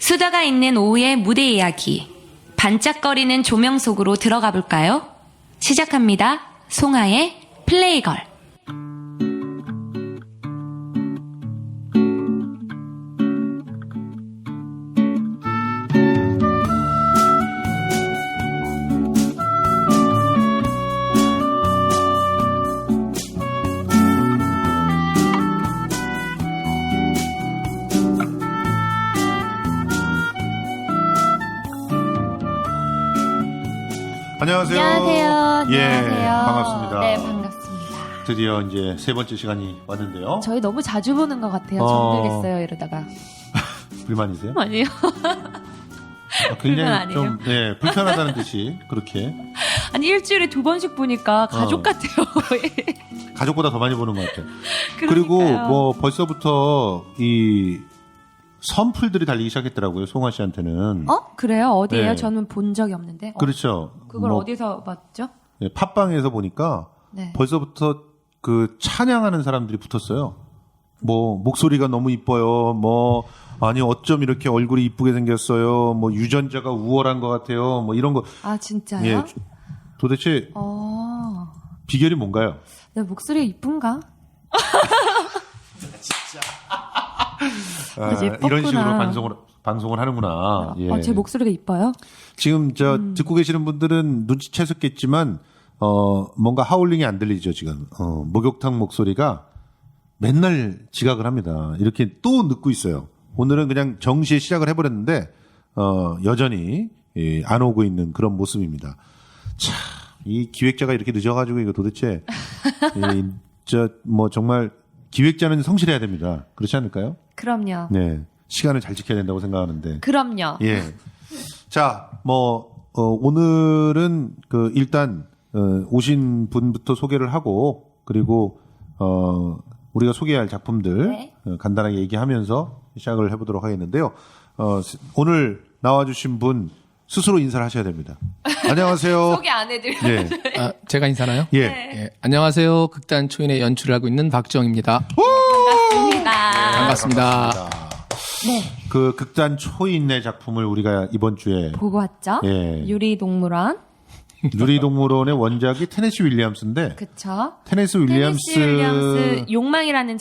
수다가 있는 오후의 무대 이야기. 반짝거리는 조명 속으로 들어가 볼까요? 시작합니다. 송하의 플레이걸. 안녕하세요. 안녕하세요. 예, 안녕하세요. 반갑습니다. 네, 반갑습니다. 드디어 이제 세 번째 시간이 왔는데요. 저희 너무 자주 보는 것 같아요. 정들겠어요, 이러다가. 불만이세요? 아니요. 불만 굉장히 아니에요? 좀 불편하다는 듯이 그렇게 아니, 일주일에 2번씩 보니까 가족 같아요. 가족보다 더 많이 보는 것 같아요. 그러니까요. 그리고 뭐 벌써부터 이 선풀들이 달리기 시작했더라고요. 송아 씨한테는. 그래요? 어디예요? 네. 저는 본 적이 없는데. 그렇죠. 그걸 뭐, 어디서 봤죠? 네, 팟빵에서 보니까 네. 벌써부터 그 찬양하는 사람들이 붙었어요. 뭐 목소리가 너무 이뻐요. 뭐 아니 어쩜 이렇게 얼굴이 이쁘게 생겼어요. 뭐 유전자가 우월한 것 같아요. 뭐 이런 거. 아, 진짜요? 예. 도대체 비결이 뭔가요? 내 목소리가 이쁜가? 아주 예뻤구나. 이런 식으로 방송을 하는구나. 예. 제 목소리가 이뻐요? 지금 듣고 계시는 분들은 눈치채셨겠지만 뭔가 하울링이 안 들리죠 지금. 목욕탕 목소리가 맨날 지각을 합니다. 이렇게 또 늦고 있어요. 오늘은 그냥 정시에 시작을 해버렸는데 여전히 안 오고 있는 그런 모습입니다. 참, 이 기획자가 이렇게 늦어가지고 이거 도대체 뭐 정말 기획자는 성실해야 됩니다. 그렇지 않을까요? 그럼요. 네, 시간을 잘 지켜야 된다고 생각하는데. 그럼요. 예. 자, 오늘은 일단 오신 분부터 소개를 하고 그리고 우리가 소개할 작품들 네. 간단하게 얘기하면서 시작을 해보도록 하겠는데요. 오늘 나와주신 분 스스로 인사를 하셔야 됩니다. 안녕하세요. 소개 안 해드려요. 예. 제가 인사나요? 예. 예, 안녕하세요. 극단 초인의 연출을 하고 있는 박정입니다. 반갑습니다. 반갑습니다. 네. 그 극단 초인의 작품을 우리가 이번 주에 보고 왔죠? 예. 유리동물원. 누리동물원의 원작이 테네시 윌리엄스인데 그쵸? 테네시 윌리엄스 욕망이라는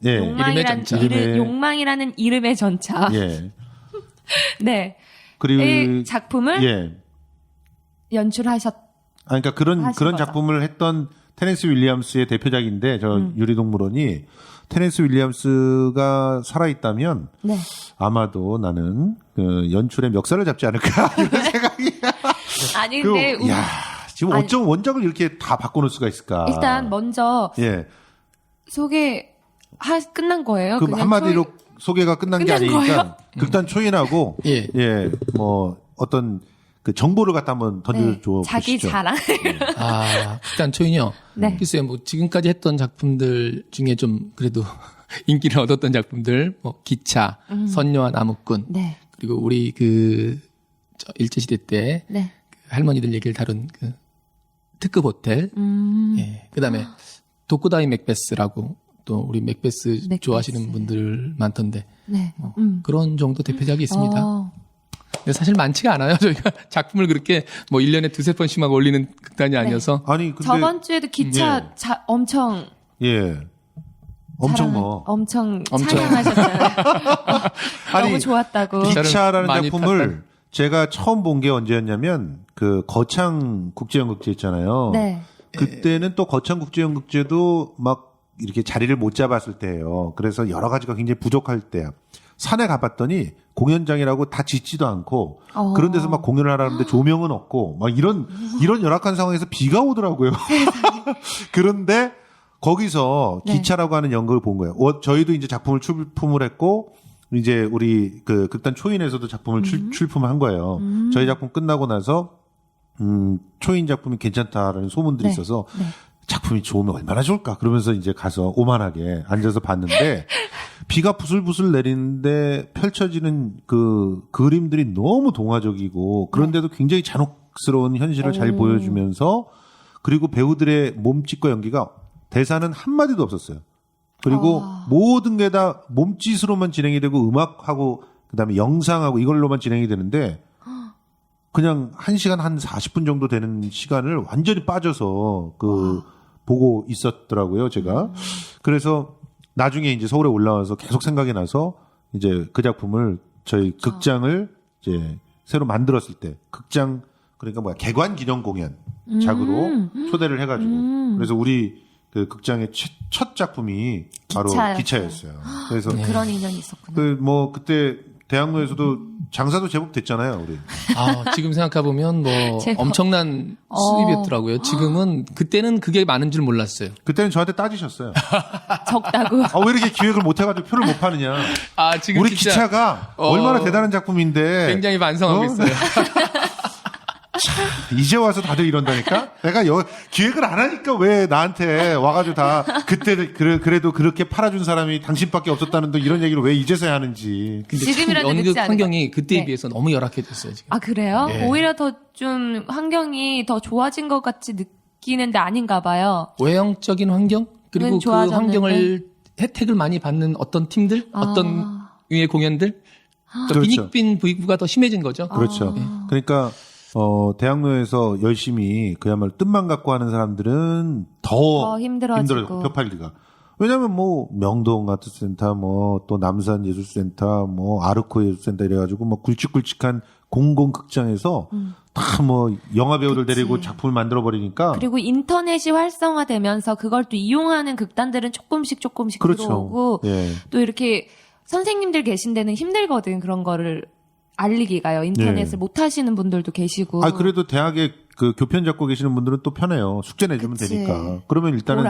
예. 이름의 전차. 욕망이라는 이름의 전차. 예. 네. 그리고 이 작품을 예. 연출하셨. 그러니까 그런 하신 거죠. 작품을 했던 테네시 윌리엄스의 대표작인데 유리동물원이 테네시 윌리엄스가 살아있다면 네. 아마도 나는 그 연출의 멱살을 잡지 않을까 이런 생각이. 아니 근데 야, 지금 아니, 어쩜 원작을 이렇게 다 바꿔놓을 수가 있을까? 일단 먼저 예. 끝난 거예요. 그 그냥 한마디로 소개가 끝난 게 끝난 아니니까 거예요? 극단 초인하고 예. 뭐 어떤 그 정보를 갖다 한번 던져줘 자기 보시죠. 자랑. 극단 초인이요? 네. 글쎄요, 뭐, 지금까지 했던 작품들 중에 좀, 그래도, 인기를 얻었던 작품들, 뭐, 기차, 선녀와 나무꾼, 네. 그리고 우리 일제시대 때, 네. 그 할머니들 얘기를 다룬 특급 호텔, 예. 그 다음에, 독고다이 맥베스라고, 또 우리 맥베스 좋아하시는 분들 많던데, 네. 그런 정도 대표작이 있습니다. 근데 사실 많지가 않아요. 저희가 작품을 그렇게 뭐 1년에 두세 번씩만 올리는 극단이 아니어서. 아니 근데 저번 주에도 기차 엄청 엄청 찬양하셨잖아요. 아니, 너무 좋았다고. 기차라는 많이 작품을 탔던. 제가 처음 본 게 언제였냐면 그 거창 국제연극제 있잖아요. 네. 그때는 또 거창 국제연극제도 막 이렇게 자리를 못 잡았을 때예요. 그래서 여러 가지가 굉장히 부족할 때야. 산에 가봤더니 공연장이라고 다 짓지도 않고 그런 데서 막 공연을 하라는데 조명은 없고 막 이런 열악한 상황에서 비가 오더라고요. 그런데 거기서 기차라고 하는 연극을 본 거예요. 저희도 이제 작품을 출품을 했고 이제 우리 그 극단 초인에서도 작품을 출품을 한 거예요. 저희 작품 끝나고 나서 초인 작품이 괜찮다라는 소문들이 있어서 작품이 좋으면 얼마나 좋을까 그러면서 이제 가서 오만하게 앉아서 봤는데 비가 부슬부슬 내리는데 펼쳐지는 그 그림들이 너무 동화적이고 그런데도 굉장히 잔혹스러운 현실을 잘 보여주면서 그리고 배우들의 몸짓과 연기가 대사는 한마디도 없었어요. 그리고 모든 게 다 몸짓으로만 진행이 되고 음악하고 그다음에 영상하고 이걸로만 진행이 되는데 그냥 1시간 한 40분 정도 되는 시간을 완전히 빠져서 보고 있었더라고요, 제가. 그래서 나중에 이제 서울에 올라와서 계속 생각이 나서 이제 그 작품을 저희 극장을 이제 새로 만들었을 때 극장 그러니까 개관 기념 공연 작으로 초대를 해가지고 그래서 우리 그 극장의 첫 작품이 바로 기차였어요. 그래서 그런 인연이 있었구나. 그때 대학로에서도 장사도 제법 됐잖아요, 우리. 지금 생각해보면 엄청난 수입이었더라고요. 지금은, 그때는 그게 많은 줄 몰랐어요. 그때는 저한테 따지셨어요. 적다고. 왜 이렇게 기획을 못 해가지고 표를 못 파느냐. 지금 우리 기차가 얼마나 대단한 작품인데. 굉장히 반성하고 있어요. 이제 와서 다들 이런다니까? 내가 기획을 안 하니까 왜 나한테 와가지고 다 그때 그래도 그렇게 팔아준 사람이 당신밖에 없었다는 둥 이런 얘기를 왜 이제서야 하는지. 근데 지금이라도 연극 늦지 않은 환경이 그때에 네. 비해서 너무 열악해졌어요, 지금. 그래요? 네. 오히려 더 좀 환경이 더 좋아진 것 같이 느끼는데 아닌가 봐요. 외형적인 환경? 그리고 그 좋아졌는데. 환경을 혜택을 많이 받는 어떤 팀들? 어떤 유의 공연들? 그러니까 그렇죠. 빈익빈 부익부가 더 심해진 거죠. 그렇죠. 그러니까, 대학로에서 열심히 그야말로 뜻만 갖고 하는 사람들은 더 힘들어지고. 펴팔리가. 왜냐면 명동 아트센터, 또 남산 예술센터, 아르코 예술센터 이래가지고 굵직굵직한 공공극장에서 다 영화 배우들 데리고 작품을 만들어버리니까. 그리고 인터넷이 활성화되면서 그걸 또 이용하는 극단들은 조금씩 그렇죠. 들어오고 예. 또 이렇게 선생님들 계신 데는 힘들거든 그런 거를 알리기가요. 인터넷을 못 하시는 분들도 계시고. 그래도 대학에 그 교편 잡고 계시는 분들은 또 편해요. 숙제 내주면 그치. 되니까. 그러면 일단은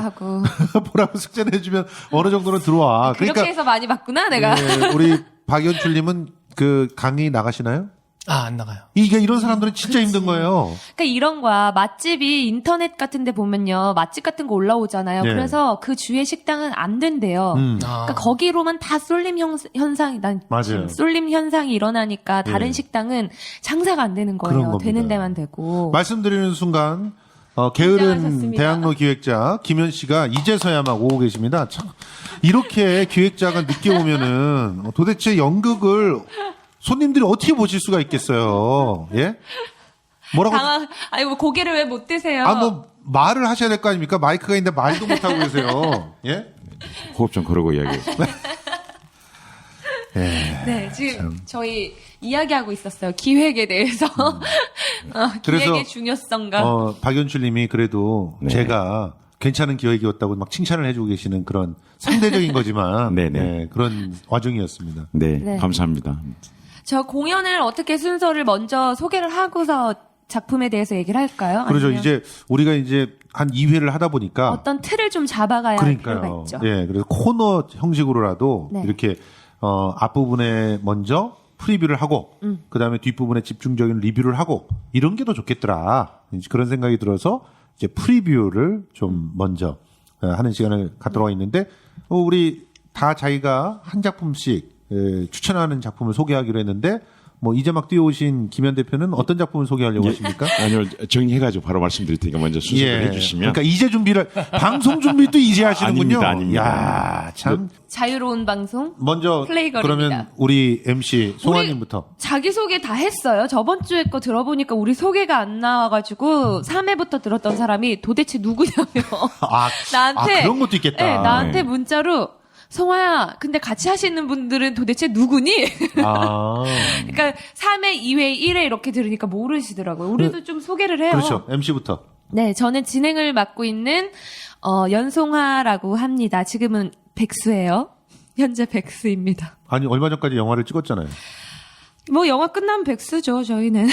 보라고 숙제 내주면 어느 정도는 들어와. 그렇게 해서 많이 봤구나 내가. 우리 박연출님은 그 강의 나가시나요? 안 나가요. 이런 사람들은 진짜 힘든 거예요. 그러니까 이런 거야. 맛집이 인터넷 같은 데 보면요. 맛집 같은 거 올라오잖아요. 네. 그래서 그 주위의 식당은 안 된대요. 그러니까 거기로만 다 쏠림 현상이 맞아요. 쏠림 현상이 일어나니까 다른 네. 식당은 장사가 안 되는 그런 거예요. 겁니다. 되는 데만 되고. 말씀드리는 순간 게으른 긴장하셨습니다. 대학로 기획자 김현 씨가 이제서야 막 오고 계십니다. 참 이렇게 기획자가 늦게 오면은 도대체 연극을 손님들이 어떻게 보실 수가 있겠어요? 예? 뭐라고? 고기를 왜 못 드세요? 말을 하셔야 될 거 아닙니까? 마이크가 있는데 말도 못 하고 계세요. 예? 호흡 좀 거르고 이야기해. 네, 지금 저희 이야기하고 있었어요. 기획에 대해서. 그래서, 기획의 중요성과. 박연출님이 그래도 네. 제가 괜찮은 기획이었다고 막 칭찬을 해주고 계시는 그런 상대적인 거지만 네네. 네, 그런 와중이었습니다. 네, 네. 감사합니다. 저 공연을 어떻게 순서를 먼저 소개를 하고서 작품에 대해서 얘기를 할까요? 그러죠. 아니면 이제 우리가 이제 한 2회를 하다 보니까 어떤 틀을 좀 잡아가야 할 필요가 그러니까요. 있죠. 예, 그래서 코너 형식으로라도 네. 이렇게 앞부분에 먼저 프리뷰를 하고 그다음에 뒷부분에 집중적인 리뷰를 하고 이런 게 더 좋겠더라. 이제 그런 생각이 들어서 이제 프리뷰를 좀 먼저 하는 시간을 갖도록 있는데 우리 다 자기가 한 작품씩 추천하는 작품을 소개하기로 했는데 이제 막 뛰어오신 김현 대표는 어떤 작품을 소개하려고 하십니까? 아니요, 정리해가지고 바로 말씀드릴 테니까 먼저 순서를 해주시면. 그러니까 이제 준비를 방송 준비도 이제 하시는군요. 아닙니다. 야, 참. 자유로운 방송. 먼저 플레이걸입니다. 그러면 우리 MC 송아님부터. 자기소개 다 했어요. 저번 주에 거 들어보니까 우리 소개가 안 나와가지고 3회부터 들었던 사람이 도대체 누구냐며 나한테 그런 것도 있겠다. 네, 나한테 네. 문자로 성화야 근데 같이 하시는 분들은 도대체 누구니? 그러니까 3회, 2회, 1회 이렇게 들으니까 모르시더라고요. 우리도 좀 소개를 해요. 그렇죠. MC부터. 네, 저는 진행을 맡고 있는 연송화라고 합니다. 지금은 백수예요. 현재 백수입니다. 아니 얼마 전까지 영화를 찍었잖아요. 영화 끝나면 백수죠, 저희는.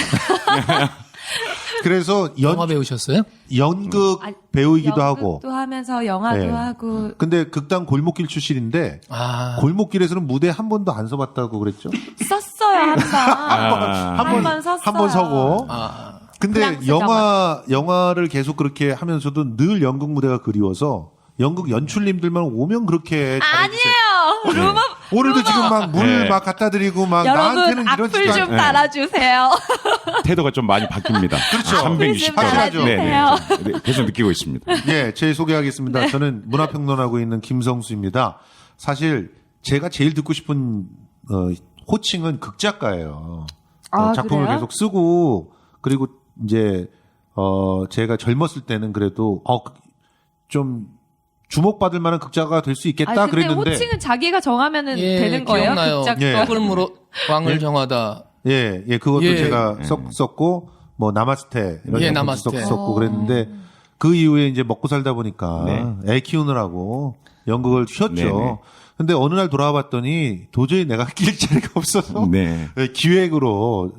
그래서 영화 배우셨어요? 연극 배우이기도 하고. 연극도 하면서 영화도 네. 하고. 근데 극단 골목길 출신인데 골목길에서는 무대 한 번도 안 서봤다고 그랬죠? 썼어요, 한 번 썼어요. 한 번 서고. 근데 프랑스 영화를 계속 그렇게 하면서도 늘 연극 무대가 그리워서 연극 연출님들만 오면 그렇게 아니에요. 오늘도 지금 막 물 막 갖다 드리고 막 여러분 나한테는 이런 악플 짓도 좀 달아주세요. 태도가 좀 많이 바뀝니다. 그렇죠. 320도. 하셔야죠. 네, 계속 느끼고 있습니다. 예, 제 소개하겠습니다. 저는 문화평론하고 있는 김성수입니다. 사실 제가 제일 듣고 싶은 호칭은 극작가예요. 아, 작품을 그래요? 계속 쓰고 그리고 이제 제가 젊었을 때는 그래도 좀 주목받을 만한 극작가가 될 수 있겠다 근데 그랬는데 호칭은 자기가 정하면은 되는 거예요? 기억나요. 극작가. 예. 떡을 물어 왕을 정하다. 그것도 예. 제가 썼고 뭐 나마스테 이런 예, 작품도 나마스테. 썼고 그랬는데 그 이후에 이제 먹고 살다 보니까 네. 애 키우느라고 연극을 쉬었죠. 네네. 근데 어느 날 돌아와 봤더니 도저히 내가 낄 자리가 없어서 네. 기획으로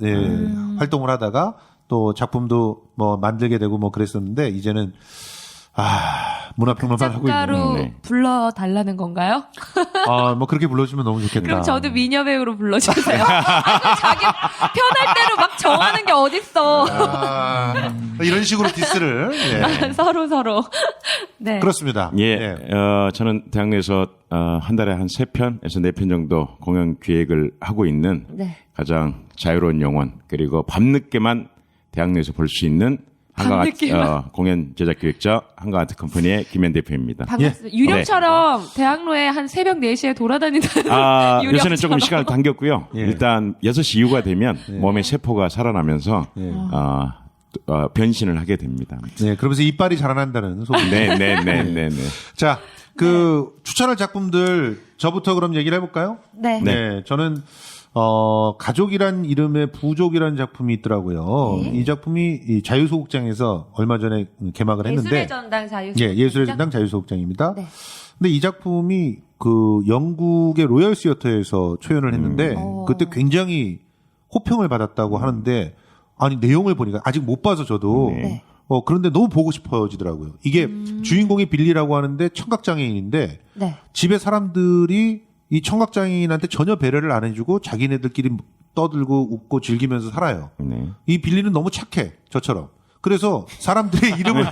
활동을 하다가 또 작품도 뭐 만들게 되고 뭐 그랬었는데 이제는 문화평론가를 하고 작가로 있는. 네. 불러달라는 건가요? 뭐 그렇게 불러주면 너무 좋겠다. 그럼 저도 미녀 배우로 불러주세요. 자기 편할 대로 막 정하는 게 어딨어. 이런 식으로 디스를. 예. 서로. 네. 그렇습니다. 예, 저는 대학로에서 한 달에 한 3편에서 4편 정도 공연 기획을 하고 있는 네. 가장 자유로운 영혼 그리고 밤늦게만 대학로에서 볼 수 있는 한강 밤늦게만. 공연 제작 기획자 한강 아트 컴퍼니의 김현 대표입니다. 반갑습니다. 유령처럼 대학로에 한 새벽 4시에 돌아다니는 유령처럼. 요새는 조금 시간을 당겼고요. 예. 일단 6시 이후가 되면 몸의 세포가 살아나면서 변신을 하게 됩니다. 네, 그러면서 이빨이 자라난다는 소리. 네. 자, 추천할 작품들 저부터 그럼 얘기를 해볼까요? 네. 네, 저는 가족이란 이름의 부족이라는 작품이 있더라고요. 이 작품이 이 자유소극장에서 얼마 전에 개막을 했는데, 예술의 전당 자유소극장. 예, 예술의 전당 자유소극장입니다. 네. 근데 이 작품이 영국의 로열 시어터에서 초연을 했는데 그때 굉장히 호평을 받았다고 하는데 아니 내용을 보니까 아직 못 봐서 저도 네. 그런데 너무 보고 싶어지더라고요. 이게 주인공이 빌리라고 하는데 청각장애인인데 네. 집에 사람들이 이 청각장애인한테 전혀 배려를 안 해주고 자기네들끼리 떠들고 웃고 즐기면서 살아요. 네. 이 빌리는 너무 착해, 저처럼. 그래서 사람들의 이름을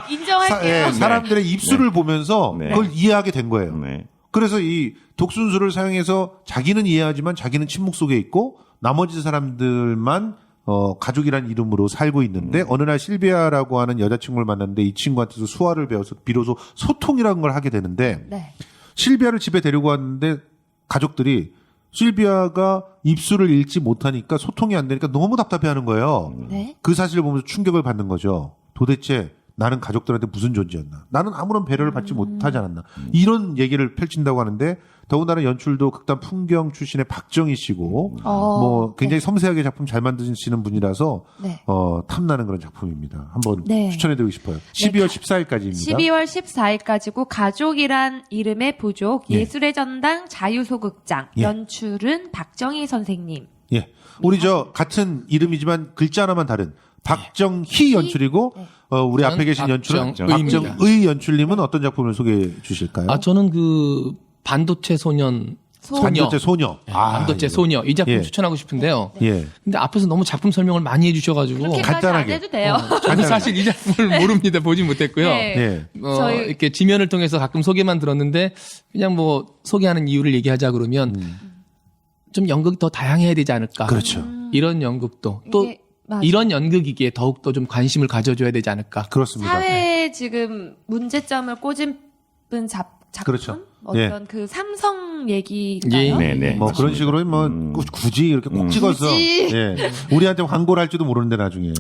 인정할게요. 사람들의 입술을 보면서 네. 그걸 이해하게 된 거예요. 네. 그래서 이 독순수를 사용해서 자기는 이해하지만 자기는 침묵 속에 있고 나머지 사람들만 가족이란 이름으로 살고 있는데 어느 날 실비아라고 하는 여자친구를 만났는데 이 친구한테서 수화를 배워서 비로소 소통이라는 걸 하게 되는데 네. 실비아를 집에 데리고 왔는데 가족들이 실비아가 입술을 읽지 못하니까 소통이 안 되니까 너무 답답해하는 거예요. 네. 그 사실을 보면서 충격을 받는 거죠. 도대체 나는 가족들한테 무슨 존재였나? 나는 아무런 배려를 받지 못하지 않았나? 이런 얘기를 펼친다고 하는데 더군다나 연출도 극단 풍경 출신의 박정희 씨고 뭐 굉장히 섬세하게 작품 잘 만드시는 분이라서 네. 탐나는 그런 작품입니다. 한번 네. 추천해드리고 싶어요. 12월 14일까지입니다. 12월 14일까지고 가족이란 이름의 부족 예. 예술의 전당 자유소극장 예. 연출은 박정희 선생님. 예. 우리 같은 이름이지만 글자 하나만 다른 박정희 연출이고 우리 앞에 계신 연출은 박정의입니다. 박정의 연출님은 어떤 작품을 소개해 주실까요? 저는 반도체 소녀. 반도체 소녀. 반도체 소녀. 이 작품 예. 추천하고 싶은데요. 예. 근데 앞에서 너무 작품 설명을 많이 해주셔가지고. 그렇게까지 간단하게. 안 해도 돼요. 저도 사실 이 작품을 모릅니다. 보진 못했고요. 네. 예. 저희- 이렇게 지면을 통해서 가끔 소개만 들었는데 그냥 뭐 소개하는 이유를 얘기하자 그러면 좀 연극이 더 다양해야 되지 않을까. 그렇죠. 이런 연극도 또 이게 맞아요. 이런 연극이기에 더욱더 좀 관심을 가져줘야 되지 않을까. 그렇습니다. 사회에 지금 문제점을 꼬집은 작품? 그렇죠. 어떤 그 삼성 얘기인가요? 예. 네. 뭐 그런 식으로 뭐 굳이 이렇게 꼭 찍어서 굳이. 예. 우리한테 광고를 할지도 모르는데 나중에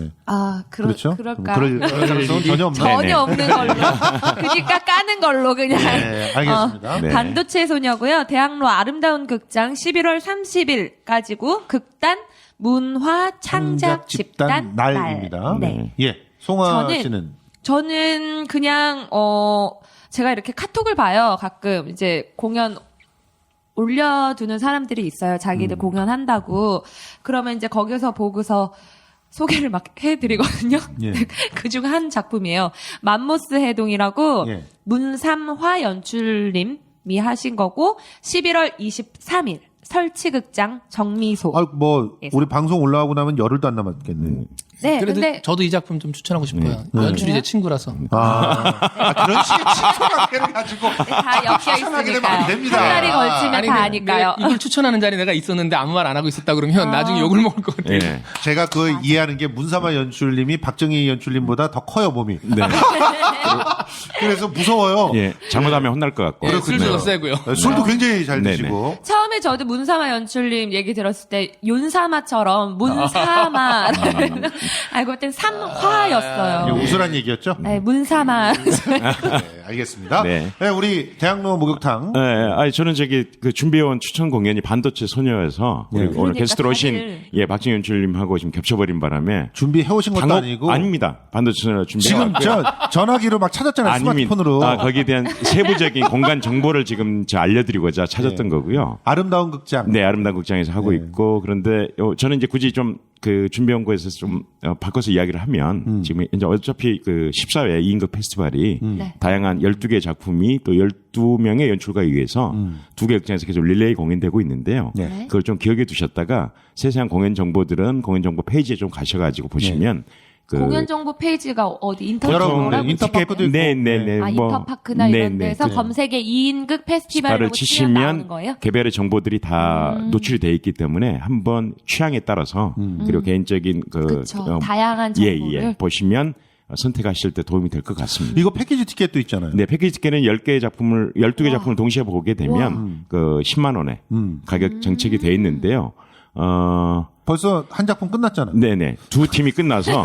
그렇죠. 그럴까? 그럴까? 그럴 가능성은 전혀 없네. 전혀 없는 걸로. 그러니까 까는 걸로 그냥. 네, 알겠습니다. 네. 반도체 소녀고요. 대학로 아름다운 극장 11월 30일까지고 극단 문화 창작 집단 날입니다. 네. 예. 송아 저는- 씨는 저는 그냥 제가 이렇게 카톡을 봐요. 가끔 이제 공연 올려두는 사람들이 있어요. 자기들 공연한다고. 그러면 이제 거기서 보고서 소개를 막 해드리거든요. 예. 그중 한 작품이에요. 맘모스 해동이라고 예. 문삼화 연출님이 하신 거고 11월 23일 설치극장 정미소. 뭐 에서. 우리 방송 올라가고 나면 열흘도 안 남았겠네. 네, 그래도 근데 저도 이 작품 좀 추천하고 싶어요. 연출이 제 친구라서. 그런 식의 친구관계를 가지고 다 엮여 추천하게 되면 있으니까 안 됩니다. 한 달이 걸치면 아니, 다 근데 아니까요. 이걸 추천하는 자리에 내가 있었는데 아무 말 안 하고 있었다 그러면 나중에 욕을 먹을 것 같아요. 예. 제가 그 이해하는 게 문사마 연출님이 박정희 연출님보다 더 커요 몸이. 네. 그래서 무서워요. 예. 잘못하면 혼날 것 같고. 예, 그렇군요. 술도 세고요. 술도 굉장히 잘 네네. 드시고. 처음에 저도 문사마 연출님 얘기 들었을 때 윤사마처럼 문사마 알고 봤더니 삼화였어요. 이거 우스란 얘기였죠? 네, 문사마. 네, 알겠습니다. 네. 네, 우리 대학로 목욕탕. 예, 아니 저는 저기 그 준비해온 추천 공연이 반도체 소녀여서 우리 오늘 그러니까 게스트로 오신 다들- 예 박진희 연출님하고 지금 겹쳐버린 바람에 준비해 오신 것도 아니고. 아닙니다. 반도체 소녀 준비 지금 저 전화기로 막 찾았잖아요. 스마트폰으로. 아, 거기에 대한 세부적인 공간 정보를 지금 저 알려드리고자 찾았던 거고요. 아름다운 극장. 네, 아름다운 극장에서 하고 있고 그런데 저는 이제 굳이 좀 그 준비한 거에서 좀 바꿔서 이야기를 하면 지금 이제 어차피 그 14회 2인극 페스티벌이 네. 다양한 12개 작품이 또 12명의 연출가에 의해서 2개 극장에서 계속 릴레이 공연되고 있는데요. 네. 그걸 좀 기억해 두셨다가 세세한 공연 정보들은 공연 정보 페이지에 좀 가셔가지고 보시면 그 공연 정보 페이지가 어디 인터넷 여러분, 뭐라고 인터파크도 있고. 네네네. 아, 인터파크나 이런 데서 네. 검색에 2인극 페스티벌을 를 치면 나오는 치시면 거예요? 개별의 정보들이 다 노출이 돼 있기 때문에 한번 취향에 따라서 그리고 개인적인 그 그쵸. 다양한 정보를. 보시면 선택하실 때 도움이 될 것 같습니다. 이거 패키지 티켓도 있잖아요. 네, 패키지 티켓은 12개 작품을 동시에 보게 되면 그 10만 원에 가격 정책이 돼 있는데요. 벌써 한 작품 끝났잖아요. 네네. 두 팀이 끝나서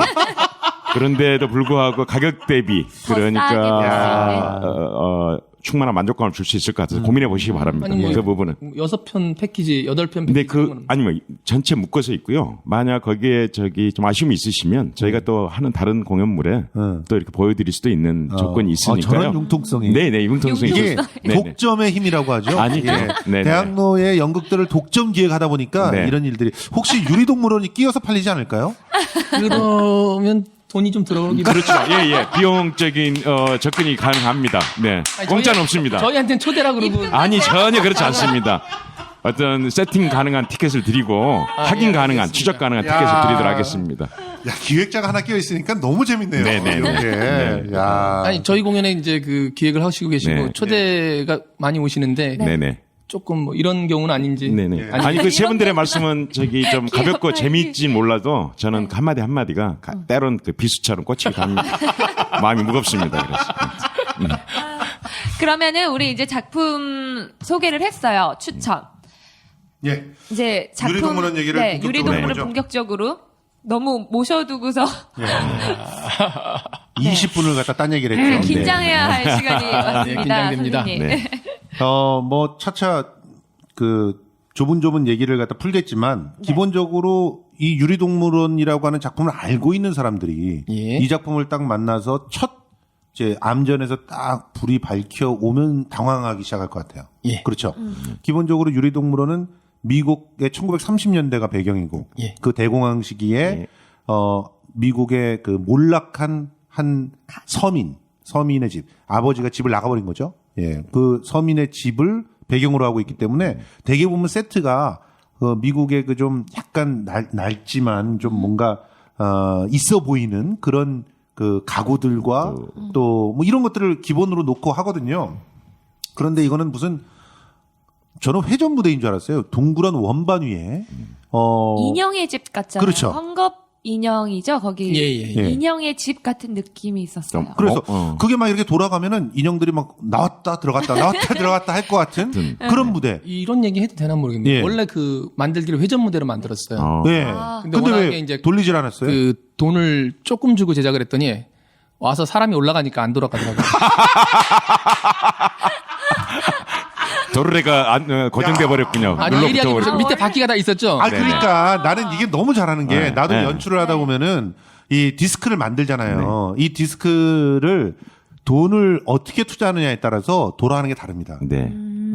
그런데도 불구하고 가격 대비 그러니까 충분한 만족감을 줄 수 있을 것 같아서 고민해 보시기 바랍니다. 아니, 뭐, 그 부분은. 6편 패키지, 8편 패키지. 근데 그런 거는 아니면 전체 묶어서 있고요. 만약 거기에 저기 좀 아쉬움이 있으시면 저희가 또 하는 다른 공연물에 또 이렇게 보여드릴 수도 있는 조건이 있으니까요. 저런 융통성이. 네네, 융통성이 이게 네네. 독점의 힘이라고 하죠. 아니죠. 예. 네네. 대학로의 연극들을 독점 기획하다 보니까 네. 이런 일들이 혹시 유리동물원이 끼어서 팔리지 않을까요? 그러면 돈이 좀 들어오기 그렇죠. 예, 예. 비용적인 접근이 가능합니다. 네. 공짜는 없습니다. 저희한테는 초대라 그러고. 아니, 전혀 그렇지 않습니다. 어떤 세팅 가능한 티켓을 드리고 확인 가능한 추적 가능한 티켓을 드리도록 하겠습니다. 야, 기획자가 하나 끼어 있으니까 너무 재밌네요. 네네네. 이런 게. 네. 야. 아니, 저희 공연에 이제 그 기획을 하시고 계시고 네. 초대가 많이 오시는데 네네. 조금 뭐 이런 경우는 아닌지. 네네. 아니, 그 세 분들의 말씀은 저기 좀 가볍고 재미있지 몰라도 저는 한마디 한마디가 때론 그 비수처럼 꽂히게 됩니다. 마음이 무겁습니다. 그래서. 그러면은 우리 이제 작품 소개를 했어요. 추천. 예. 이제 작품 유리동물원 얘기를 본격적으로 유리동물을 해보죠. 본격적으로 너무 모셔두고서 20분을 갖다 딴 얘기를 네, 했죠. 긴장해야 할 시간이 왔습니다. 긴장됩니다. 선생님. 네. 뭐 차차 그 조분 얘기를 갖다 풀겠지만 기본적으로 이 유리동물원이라고 하는 작품을 알고 있는 사람들이 예. 이 작품을 딱 만나서 첫 이제 암전에서 딱 불이 밝혀 오면 당황하기 시작할 것 같아요. 예. 그렇죠. 기본적으로 유리동물원은 미국의 1930년대가 배경이고 예. 그 대공황 시기에 미국의 그 몰락한 한 서민의 집, 아버지가 집을 나가버린 거죠. 예, 그 서민의 집을 배경으로 하고 있기 때문에 대개 보면 세트가 미국의 그 좀 약간 낡지만 좀 뭔가 있어 보이는 그런 그 가구들과 또 뭐 이런 것들을 기본으로 놓고 하거든요. 그런데 이거는 무슨 저는 회전 무대인 줄 알았어요. 동그란 원반 위에 인형의 집 같잖아요. 그렇죠. 헝겊 인형이죠. 거기 예. 예. 인형의 집 같은 느낌이 있었어요. 그래서 그게 막 이렇게 돌아가면은 인형들이 막 나왔다 들어갔다 나왔다 들어갔다 할 것 같은 그런 무대. 이런 얘기 해도 되나 모르겠네요. 예. 원래 그 만들기를 회전 무대로 만들었어요. 네. 근데 근데 워낙에 왜 이제 돌리질 않았어요? 그 돈을 조금 주고 제작을 했더니 와서 사람이 올라가니까 안 돌아가더라고요. 도르래가 고정돼 버렸군요. 아니 눌러 일이 아니고 붙어버렸군요. 밑에 바퀴가 다 있었죠. 아, 그러니까 나는 이게 너무 잘하는 게 네. 나도 네. 연출을 하다 보면은 이 디스크를 만들잖아요. 이 디스크를 돈을 어떻게 투자하느냐에 따라서 돌아가는 게 다릅니다. 네.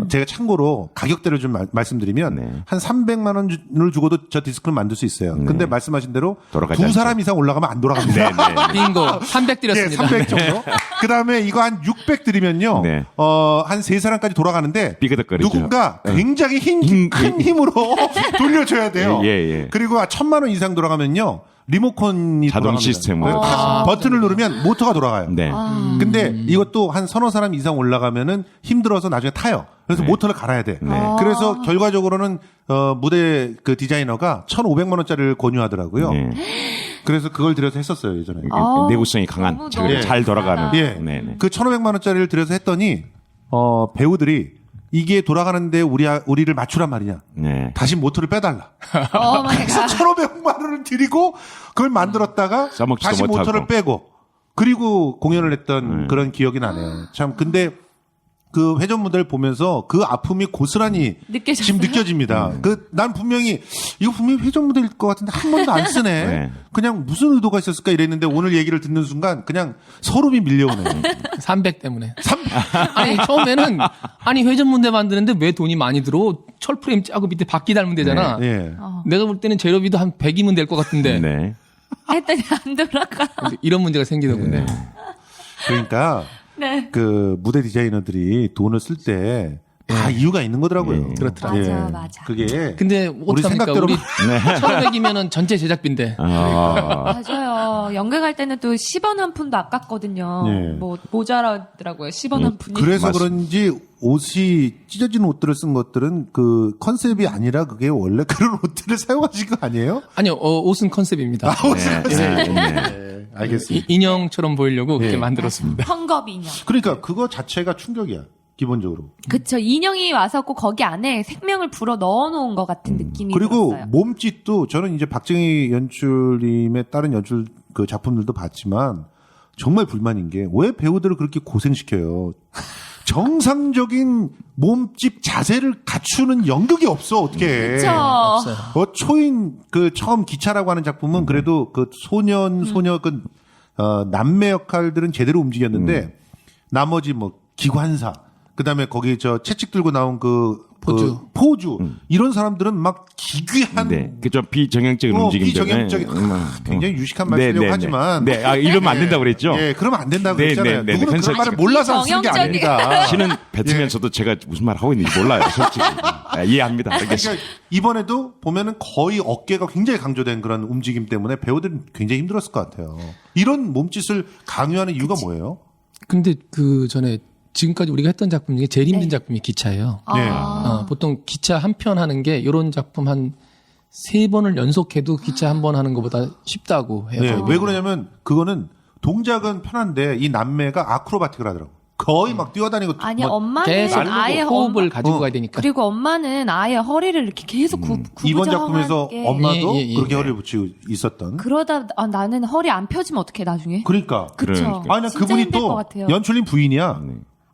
제가 참고로 가격대를 좀 말씀드리면 네. 한 300만 원을 주고도 저 디스크를 만들 수 있어요. 근데 말씀하신 대로 돌아가지 두 않죠. 사람 이상 올라가면 안 돌아갑니다. 네. 빙고 300 예, 드렸습니다. 300 정도. 그다음에 이거 한 600 드리면요. 네. 한 세 사람까지 돌아가는데 삐그덕거리죠. 누군가 네. 굉장히 큰 힘으로 돌려줘야 돼요. 예. 그리고 1,000만 원 이상 돌아가면요. 리모컨이 자동 돌아갑니다. 시스템으로. 버튼을 누르면 모터가 돌아가요. 네. 근데 이것도 한 서너 사람 이상 올라가면은 힘들어서 나중에 타요. 그래서 모터를 갈아야 돼. 그래서 결과적으로는 무대 그 디자이너가 1,500만 원짜리를 권유하더라고요. 네. 그래서 그걸 들여서 했었어요, 예전에. 내구성이 강한 너무 잘 돌아가는. 예. 네네. 그 1,500만 원짜리를 들여서 했더니 배우들이 이게 돌아가는데 우리를 맞추란 말이냐. 네. 다시 모터를 빼달라. 오 마이 갓. 1,500만 원을 들이고 그걸 만들었다가 써먹지도 다시 못하고. 모터를 빼고 그리고 공연을 했던 그런 기억이 나네요. 참 근데 그 회전 무대를 보면서 그 아픔이 고스란히 느껴졌어요? 지금 느껴집니다. 난 분명히 이거 분명히 회전 무대일 것 같은데 한 번도 안 쓰네. 네. 그냥 무슨 의도가 있었을까 이랬는데 오늘 얘기를 듣는 순간 그냥 소름이 밀려오네요. 300 때문에. 아니 처음에는 아니 회전문대 만드는데 왜 돈이 많이 들어? 철프레임 짜고 밑에 바퀴 달면 되잖아. 예. 내가 볼 때는 재료비도 한 100이면 될 것 같은데 네. 했더니 안 돌아가. 이런 문제가 생기더군요. 그러니까 네. 그 무대 디자이너들이 돈을 쓸 때 다 이유가 있는 거더라고요. 예. 그렇더라고요. 맞아. 그게 근데 우리 어떡합니까? 생각대로 우리 1,500이면은 전체 제작비인데. 맞아요. 연극 할 때는 또 10원 한 푼도 아깝거든요. 네. 뭐 모자라더라고요. 10원 한 푼이. 그래서 맞습니다. 그런지 옷이 찢어진 옷들을 쓴 것들은 그 컨셉이 아니라 그게 원래 그런 옷들을 사용하신 거 아니에요? 아니요, 옷은 컨셉입니다. 네, 알겠습니다. 인형처럼 보이려고 그렇게 예. 만들었습니다. 헝겊 인형. 그러니까 그거 자체가 충격이야. 기본적으로. 그쵸. 인형이 와서 꼭 거기 안에 생명을 불어 넣어놓은 것 같은 느낌이 그리고 들었어요. 몸짓도 저는 이제 박정희 연출님의 다른 연출 그 작품들도 봤지만 정말 불만인 게 왜 배우들을 그렇게 고생시켜요. 정상적인 몸집 자세를 갖추는 연극이 없어 어떻게 해. 그쵸. 없어요. 초인 그 처음 기차라고 하는 작품은 그래도 그 소녀 그 남매 역할들은 제대로 움직였는데 나머지 뭐 기관사 그다음에 거기 저 채찍 들고 나온 포주 이런 사람들은 막 기괴한 네. 그 좀 비정형적인 움직임 때문에. 비정형적인 굉장히 유식한 말 쓰려고 하지만 네. 이러면 안 된다고 그랬죠? 예, 그러면 안 된다고 네, 그랬잖아요. 네, 네. 누구는 그런 말을 몰라서 쓰는 게 비정형적인. 아닙니다. 신은 뱉으면서도 제가 무슨 말 하고 있는지 몰라요, 솔직히. 이해합니다. 알겠습니다. 그러니까 이번에도 보면은 거의 어깨가 굉장히 강조된 그런 움직임 때문에 배우들은 굉장히 힘들었을 것 같아요. 이런 몸짓을 강요하는 이유가 뭐예요? 근데 그 전에 지금까지 우리가 했던 작품 중에 제일 힘든 작품이 기차예요. 네. 보통 기차 한 편 하는 게 이런 작품 한 3번을 연속해도 기차 한 번 하는 것보다 쉽다고 해요. 네, 왜 그러냐면 그거는 동작은 편한데 이 남매가 아크로바틱을 하더라고. 거의 막 뛰어다니고 아니 뭐 엄마는 계속 아예 호흡을 가지고 가야 되니까. 그리고 엄마는 아예 허리를 이렇게 계속 이번 작품에서 구부정하게. 엄마도 예, 예, 그렇게 예. 허리를 붙이고 있었던. 그러다 나는 허리 안 펴지면 어떡해 나중에. 그러니까. 그쵸. 그러니까. 아니 나 진짜 그분이 힘들 것 또 같아요. 연출님 부인이야.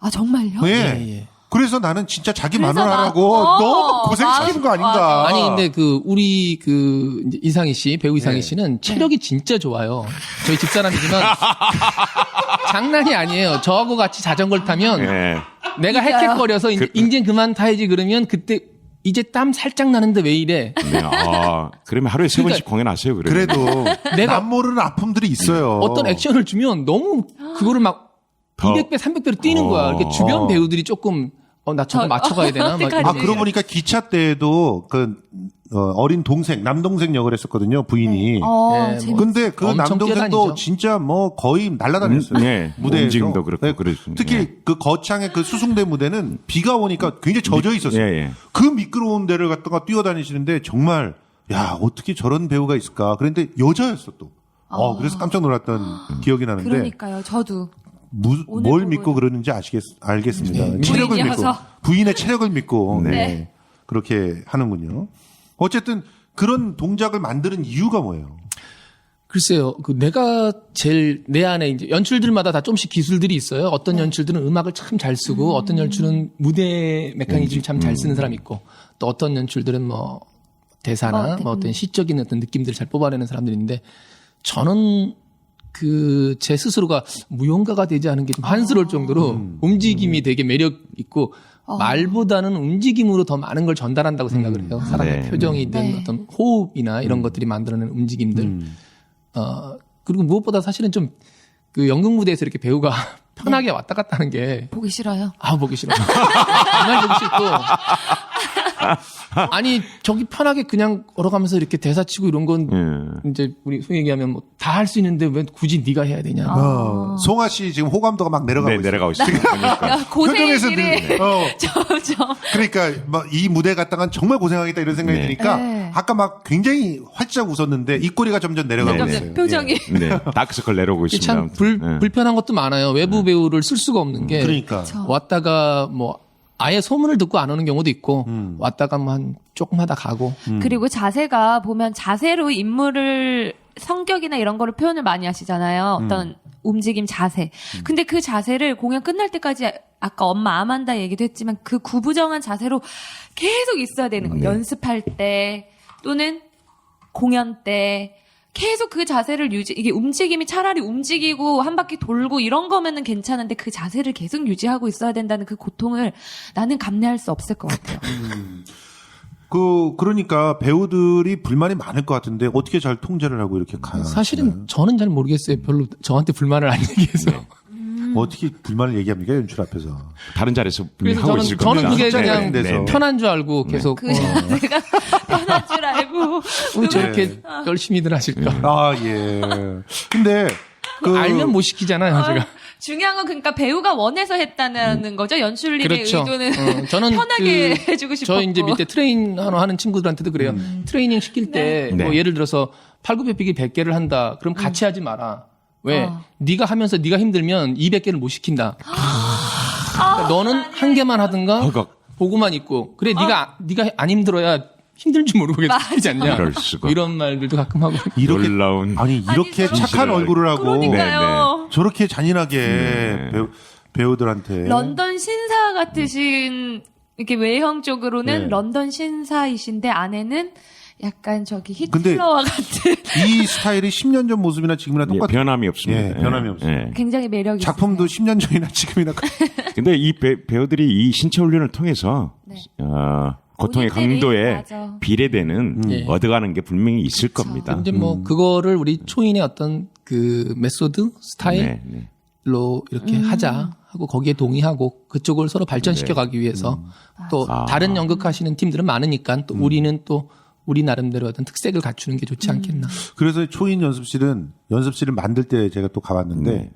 아 정말요? 예. 예. 그래서 나는 진짜 자기 그래서 마누라라고 너무 고생시키는 거 아닌가. 아니 근데 그 우리 그 이제 이상희 씨 배우 이상희 씨는 체력이 진짜 좋아요. 저희 집사람이지만 장난이 아니에요. 저하고 같이 자전거를 타면 네. 내가 헥헥거려서 이제 그만 타야지 그러면 그때 이제 땀 살짝 나는데 왜 이래? 네. 그러면 하루에 3번씩 공연하세요, 그러면. 그래도 내가- 남 모르는 아픔들이 있어요. 어떤 액션을 주면 너무 그거를 막 더- 200배, 300배로 뛰는 거야. 이렇게 주변 배우들이 조금 나 저거 맞춰가야 되나? 막 어떡하지? 그러고 보니까 기차 때에도 어린 동생, 남동생 역을 했었거든요, 부인이. 네, 재밌- 근데 그 엄청 남동생도 뛰어다니죠. 진짜 뭐 거의 날아다녔어요. 네. 무대에서. 움직임도 그렇고 네, 그랬습니다. 특히 네. 그 거창의 그 수승대 무대는 비가 오니까 굉장히 젖어 있었어요. 예, 예. 그 미끄러운 데를 갖다가 뛰어다니시는데 정말 야 어떻게 저런 배우가 있을까? 그런데 여자였어 또. 그래서 깜짝 놀랐던 기억이 나는데 그러니까요. 저도 오늘 뭘 보고 믿고 그러는지 알겠습니다. 네. 체력을 믿고 부인이어서. 부인의 체력을 믿고 네. 네. 그렇게 하는군요. 어쨌든 그런 동작을 만드는 이유가 뭐예요? 글쎄요, 내가 제일 내 안에 이제 연출들마다 다 좀씩 기술들이 있어요. 어떤 연출들은 음악을 참 잘 쓰고, 어떤 연출은 무대 메커니즘 참 잘 쓰는 사람이 있고, 또 어떤 연출들은 뭐 대사나 뭐 어떤 시적인 어떤 느낌들을 잘 뽑아내는 사람들이 있는데, 저는 제 스스로가 무용가가 되지 않은 게 좀 한스러울 정도로 움직임이 되게 매력 있고, 말보다는 움직임으로 더 많은 걸 전달한다고 생각을 해요. 사람의 네. 표정이든 네. 어떤 호흡이나 이런 것들이 만들어내는 움직임들. 그리고 무엇보다 사실은 좀 그 연극 무대에서 이렇게 배우가 편하게 왔다 갔다 하는 게 보기 싫어요. 보기 싫어. 정말 보기 싫고 아니 저기 편하게 그냥 걸어가면서 이렇게 대사 치고 이런 건 예. 이제 우리 소위 얘기하면 뭐 다 할 수 있는데 왜 굳이 네가 해야 되냐. 송아 씨 지금 호감도가 막 내려가고 네, 있어요. 내려가고 있습니다. 그러니까. 표정에서 고생길이 점점. 그러니까 막 이 무대 갔다간 정말 고생하겠다 이런 생각이 네. 드니까 네. 아까 막 굉장히 활짝 웃었는데 입꼬리가 점점 내려가고 네, 있어요. 네. 표정이. 네, 다크서클 내려오고 이게 있습니다. 참 예. 불편한 것도 많아요. 외부 배우를 쓸 수가 없는 게 그러니까 왔다가 뭐 아예 소문을 듣고 안 오는 경우도 있고 왔다가 뭐 한 조금 하다 가고 그리고 자세가 보면 자세로 인물을 성격이나 이런 거를 표현을 많이 하시잖아요. 어떤 움직임 자세. 근데 그 자세를 공연 끝날 때까지 아까 엄마 아만다 얘기도 했지만 그 구부정한 자세로 계속 있어야 되는 거예요. 연습할 때 또는 공연 때 계속 그 자세를 이게 움직임이 차라리 움직이고 한 바퀴 돌고 이런 거면은 괜찮은데 그 자세를 계속 유지하고 있어야 된다는 그 고통을 나는 감내할 수 없을 것 같아요. 그러니까 배우들이 불만이 많을 것 같은데 어떻게 잘 통제를 하고 이렇게 가요? 사실은 저는 잘 모르겠어요. 별로 저한테 불만을 안 얘기해서. 어떻게 불만을 얘기합니까 연출 앞에서? 다른 자리에서 분명히 그래서 하고 있을 저는 겁니다. 그게 네, 그냥 네, 네. 편한 줄 알고 계속 그 자세가 편한 줄 알고. 왜 저렇게 열심히들 하실까. 아 예. 근데 알면 못 시키잖아요, 제가. 중요한 건 그러니까 배우가 원해서 했다는 거죠. 연출님의 그렇죠. 의도는 저는 편하게 해주고 싶었고. 저 이제 밑에 트레인 하는 친구들한테도 그래요. 트레이닝 시킬 때 네. 뭐 예를 들어서 팔굽혀펴기 100개를 한다. 그럼 같이 하지 마라. 왜? 네가 하면서 네가 힘들면 200개를 못 시킨다. 그러니까 너는 한 개만 하든가 허각. 보고만 있고. 그래 네가 안 힘들어야 힘든 줄 모르고 시키지 않냐. 그럴 수가. 뭐 이런 말들도 가끔 하고. 이렇게 놀라운. 이렇게 아니, 착한 진실을- 얼굴을 하고 그러니까요. 저렇게 잔인하게 배우들한테 런던 신사 같으신 이렇게 외형 쪽으로는 네. 런던 신사이신데 안에는 약간 저기 근데 히틀러와 같은 이 스타일이 10년 전 모습이나 지금이나 예, 똑같아요. 변함이 없습니다. 예, 변함이 없어요. 예. 굉장히 매력이 작품도 있어요. 10년 전이나 지금이나 근데 이 배우들이 이 신체 훈련을 통해서 네. 고통의 본인들이, 강도에 맞아. 비례되는 예. 얻어가는 게 분명히 있을 겁니다. 이제 뭐 그거를 우리 초인의 어떤 그 메소드 스타일로 네, 네. 이렇게 하자 하고 거기에 동의하고 그쪽을 서로 발전시켜 가기 위해서 또 다른 연극하시는 팀들은 많으니까 또 우리는 또 우리 나름대로 어떤 특색을 갖추는 게 좋지 않겠나. 그래서 초인 연습실을 만들 때 제가 또 가봤는데 네.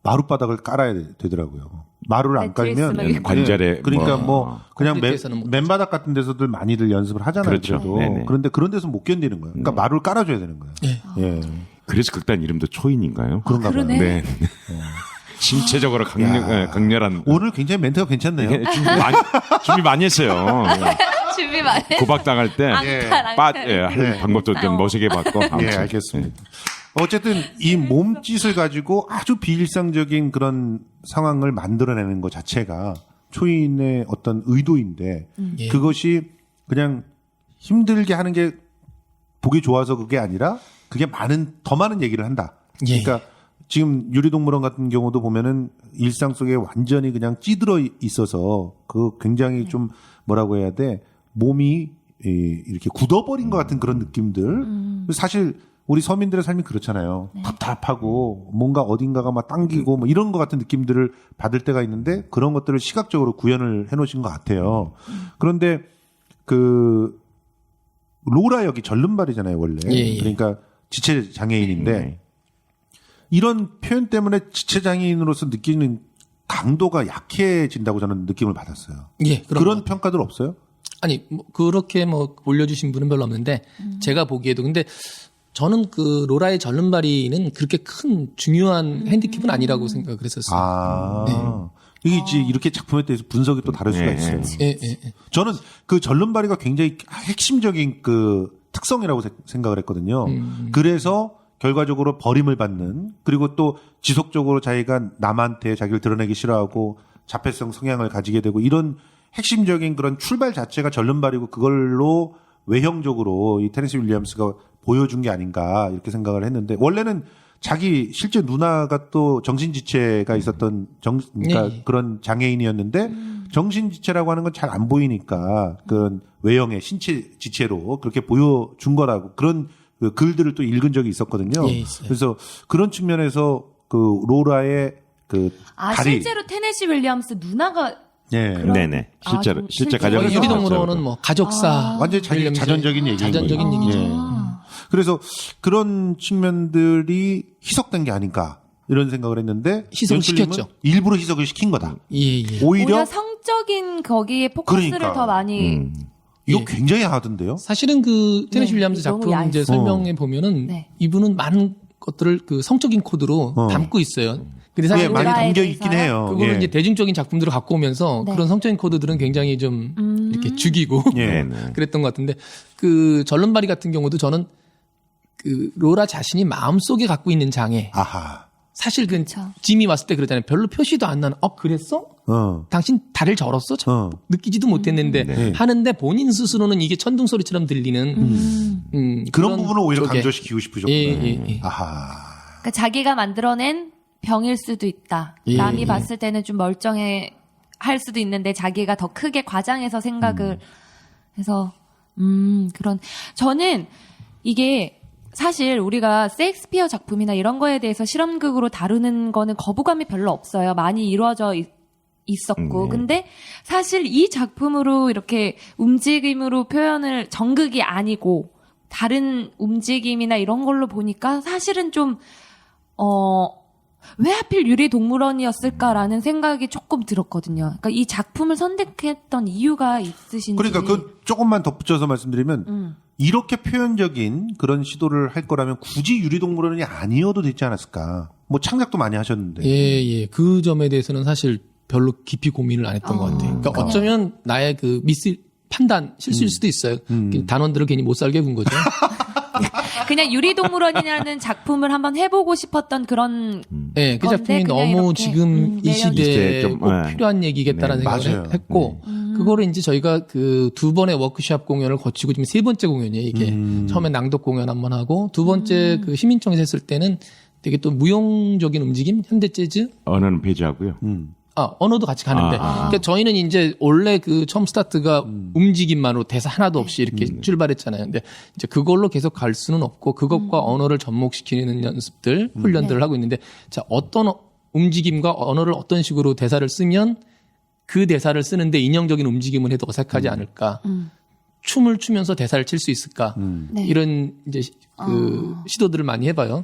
마룻바닥을 깔아야 되더라고요. 마루를 안 매트리스 깔면 막 이렇게. 관절에 그러니까 뭐- 뭐 그냥 콘크리트에서는 못 맨바닥 같은 데서들 많이들 연습을 하잖아요. 그렇죠. 그래도. 네네. 그런데 그런 데서 못 견디는 거예요. 그러니까 마루를 깔아줘야 되는 거예요. 예. 예. 그래서 극단 이름도 초인인가요? 그런가 봐요. 그러네. 네. 신체적으로 강렬한 오늘 굉장히 멘트가 괜찮네요. 준비 많이 했어요. 준비 많이 했어요. 고박당할 때 앙탈. 할 방법도 좀 멋있게 봤고. 예, 아무튼. 알겠습니다. 어쨌든 이 몸짓을 가지고 아주 비일상적인 그런 상황을 만들어내는 것 자체가 초인의 어떤 의도인데 예. 그것이 그냥 힘들게 하는 게 보기 좋아서 그게 아니라 그게 더 많은 얘기를 한다. 예. 그러니까 지금 유리동물원 같은 경우도 보면은 일상 속에 완전히 그냥 찌들어 있어서 그 굉장히 좀 뭐라고 해야 돼 몸이 이렇게 굳어버린 것 같은 그런 느낌들. 사실 우리 서민들의 삶이 그렇잖아요. 답답하고 뭔가 어딘가가 막 당기고 뭐 이런 것 같은 느낌들을 받을 때가 있는데 그런 것들을 시각적으로 구현을 해놓으신 것 같아요. 그런데 그 로라 역이 절름발이잖아요 원래. 예. 그러니까 지체 장애인인데 네. 이런 표현 때문에 지체 장애인으로서 느끼는 강도가 약해진다고 저는 느낌을 받았어요. 예, 그런 평가들 없어요? 아니 뭐 그렇게 뭐 올려주신 분은 별로 없는데 제가 보기에도 근데 저는 그 로라의 절름발이는 그렇게 큰 중요한 핸디캡은 아니라고 생각을 했었어요. 아, 이게 이제 이렇게 작품에 대해서 분석이 또 다를 수가 네. 있어요. 예. 저는 그 절름발이가 굉장히 핵심적인 그 특성이라고 생각을 했거든요. 그래서 결과적으로 버림을 받는 그리고 또 지속적으로 자기가 남한테 자기를 드러내기 싫어하고 자폐성 성향을 가지게 되고 이런 핵심적인 그런 출발 자체가 절름발이고 그걸로 외형적으로 이 테네시 윌리엄스가 보여준 게 아닌가 이렇게 생각을 했는데 원래는 자기 실제 누나가 또 정신지체가 있었던 그러니까 예. 그런 장애인이었는데 정신지체라고 하는 건 잘 안 보이니까 그런 외형의 신체 지체로 그렇게 보여준 거라고 그런 그 글들을 또 읽은 적이 있었거든요. 예, 있어요. 그래서 그런 측면에서 그 로라의 그 다리 실제로 테네시 윌리엄스 누나가 예. 네네. 실제로 좀 실제 실제 가정에서 유리동물원은 뭐 가족사 완전히 자기 관련해서 자전적인 얘기인 자전적인 거예요. 얘기죠. 예. 그래서 그런 측면들이 희석된 게 아닌가 이런 생각을 했는데 희석을 연출님은 시켰죠. 일부러 희석을 시킨 거다. 예. 오히려 오히려 성적인 거기에 포커스를 그러니까. 더 많이 이거 예. 굉장히 하던데요. 사실은 그 테네시 네, 윌리엄스 너무 작품 얇- 이제 설명해 보면은 네. 이분은 많은 것들을 그 성적인 코드로 담고 있어요. 근데 사실 예, 많이 로라에 담겨 있긴 대해서요? 해요. 그거를 예. 이제 대중적인 작품들을 갖고 오면서 네. 그런 성적인 코드들은 굉장히 좀 이렇게 죽이고 예. 네네. 그랬던 것 같은데 그 전론바리 같은 경우도 저는 그 로라 자신이 마음속에 갖고 있는 장애 아하. 사실 그 그쵸. 짐이 왔을 때 그러잖아요. 별로 표시도 안 나는 그랬어? 당신 다리를 절었어? 느끼지도 못했는데 네. 하는데 본인 스스로는 이게 천둥 소리처럼 들리는 그런 부분을 오히려 쪽에. 강조시키고 싶으셨구나. 예. 아하. 그러니까 자기가 만들어낸 병일 수도 있다. 예, 남이 예. 봤을 때는 좀 멀쩡해 할 수도 있는데 자기가 더 크게 과장해서 생각을 해서 그런 저는 이게 사실 우리가 셰익스피어 작품이나 이런 거에 대해서 실험극으로 다루는 거는 거부감이 별로 없어요. 많이 이루어져 있었고. 근데 사실 이 작품으로 이렇게 움직임으로 표현을 정극이 아니고 다른 움직임이나 이런 걸로 보니까 사실은 좀 왜 하필 유리동물원이었을까라는 생각이 조금 들었거든요. 그러니까 이 작품을 선택했던 이유가 있으신지. 그러니까 그 조금만 덧붙여서 말씀드리면 이렇게 표현적인 그런 시도를 할 거라면 굳이 유리동물원이 아니어도 되지 않았을까. 뭐 창작도 많이 하셨는데. 예. 그 점에 대해서는 사실 별로 깊이 고민을 안 했던 것 같아요. 그러니까 그냥. 어쩌면 나의 그 판단 실수일 수도 있어요. 단원들을 괜히 못 살게 군 거죠. 그냥 유리동물원이라는 작품을 한번 해보고 싶었던 그런 네, 그 건데 작품이 그냥 너무 이렇게, 지금 이 매력이 시대에 좀, 꼭 네. 필요한 얘기겠다라는 네, 생각을 맞아요. 했고, 그거를 이제 저희가 그 두 번의 워크숍 공연을 거치고 지금 세 번째 공연이에요, 이게. 처음에 낭독 공연 한번 하고, 두 번째 그 시민청에서 했을 때는 되게 또 무용적인 움직임, 현대 재즈, 언어는 배제하고요. 언어도 같이 가는데. 그러니까 저희는 이제 원래 그 처음 스타트가 움직임만으로 대사 하나도 없이 이렇게 출발했잖아요. 근데 이제 그걸로 계속 갈 수는 없고 그것과 언어를 접목시키는 연습들, 훈련들을 하고 있는데 자, 어떤 움직임과 언어를 어떤 식으로 대사를 쓰면 그 대사를 쓰는데 인형적인 움직임을 해도 어색하지 않을까. 춤을 추면서 대사를 칠 수 있을까. 네. 이런 이제 그 시도들을 많이 해봐요.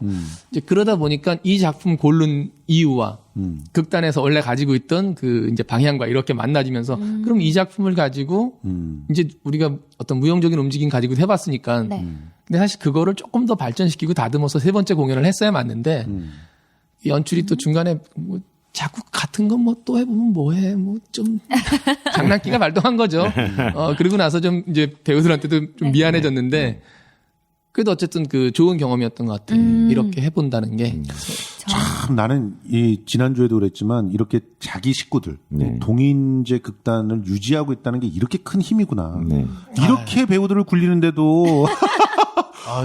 이제 그러다 보니까 이 작품 고른 이유와 극단에서 원래 가지고 있던 그 이제 방향과 이렇게 만나지면서 그럼 이 작품을 가지고 이제 우리가 어떤 무용적인 움직임 가지고 해봤으니까. 네. 근데 사실 그거를 조금 더 발전시키고 다듬어서 세 번째 공연을 했어야 맞는데 이 연출이 또 중간에 뭐 자꾸 같은 건 뭐 또 해보면 뭐해 뭐 좀 장난기가 발동한 거죠. 그리고 나서 좀 이제 배우들한테도 좀 미안해졌는데 그래도 어쨌든 그 좋은 경험이었던 것 같아요. 이렇게 해본다는 게. 참 나는 이 지난주에도 그랬지만 이렇게 자기 식구들 동인제 극단을 유지하고 있다는 게 이렇게 큰 힘이구나. 네. 이렇게 배우들을 굴리는데도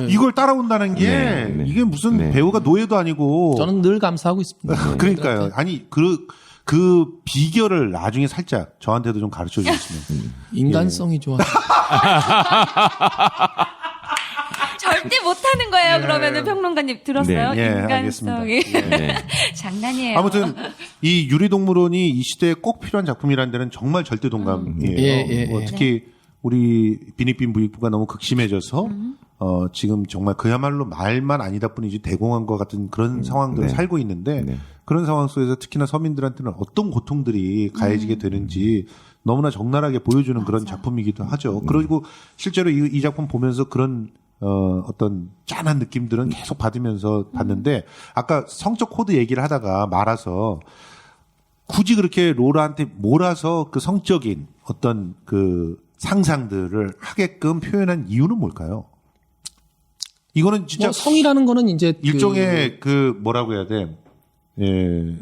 이걸 따라온다는 게 네. 이게 무슨 네. 배우가 노예도 아니고 저는 늘 감사하고 있습니다. 그러니까요. 아니 그 비결을 나중에 살짝 저한테도 좀 가르쳐 주시면. 인간성이 좋아. 절대 못하는 거예요. 그러면은 평론가님 들었어요? 네. 예, 인간성이. 네. 장난이에요. 아무튼 이 유리동물원이 이 시대에 꼭 필요한 작품이라는 데는 정말 절대 동감이에요. 예. 특히 우리 비닉빈 부익부가 너무 극심해져서 지금 정말 그야말로 말만 아니다 뿐이지 대공황과 같은 그런 상황들을 네. 살고 있는데 네. 그런 상황 속에서 특히나 서민들한테는 어떤 고통들이 가해지게 되는지 너무나 적나라하게 보여주는 그런 작품이기도 하죠. 그리고 실제로 이 작품 보면서 그런 어떤 짠한 느낌들은 계속 받으면서 봤는데 아까 성적 코드 얘기를 하다가 말아서 굳이 그렇게 로라한테 몰아서 그 성적인 어떤 그 상상들을 하게끔 표현한 이유는 뭘까요? 이거는 진짜 뭐 성이라는 거는 이제 일종의 그 뭐라고 해야 돼? 예.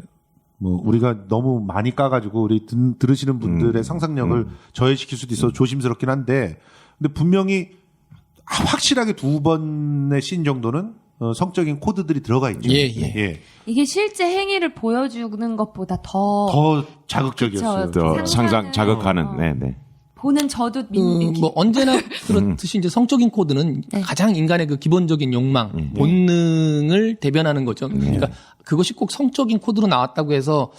뭐 우리가 너무 많이 까가지고 우리 들으시는 분들의 상상력을 저해시킬 수도 있어 조심스럽긴 한데 근데 분명히 확실하게 두 번의 씬 정도는 성적인 코드들이 들어가 있죠. 예. 이게 실제 행위를 보여주는 것보다 더 자극적이었어요. 그쵸. 또 상상 상상은- 자극하는. 네. 보는 저도 뭐 언제나 그렇듯이 이제 성적인 코드는 네. 가장 인간의 그 기본적인 욕망, 본능을 대변하는 거죠. 그러니까 그것이 꼭 성적인 코드로 나왔다고 해서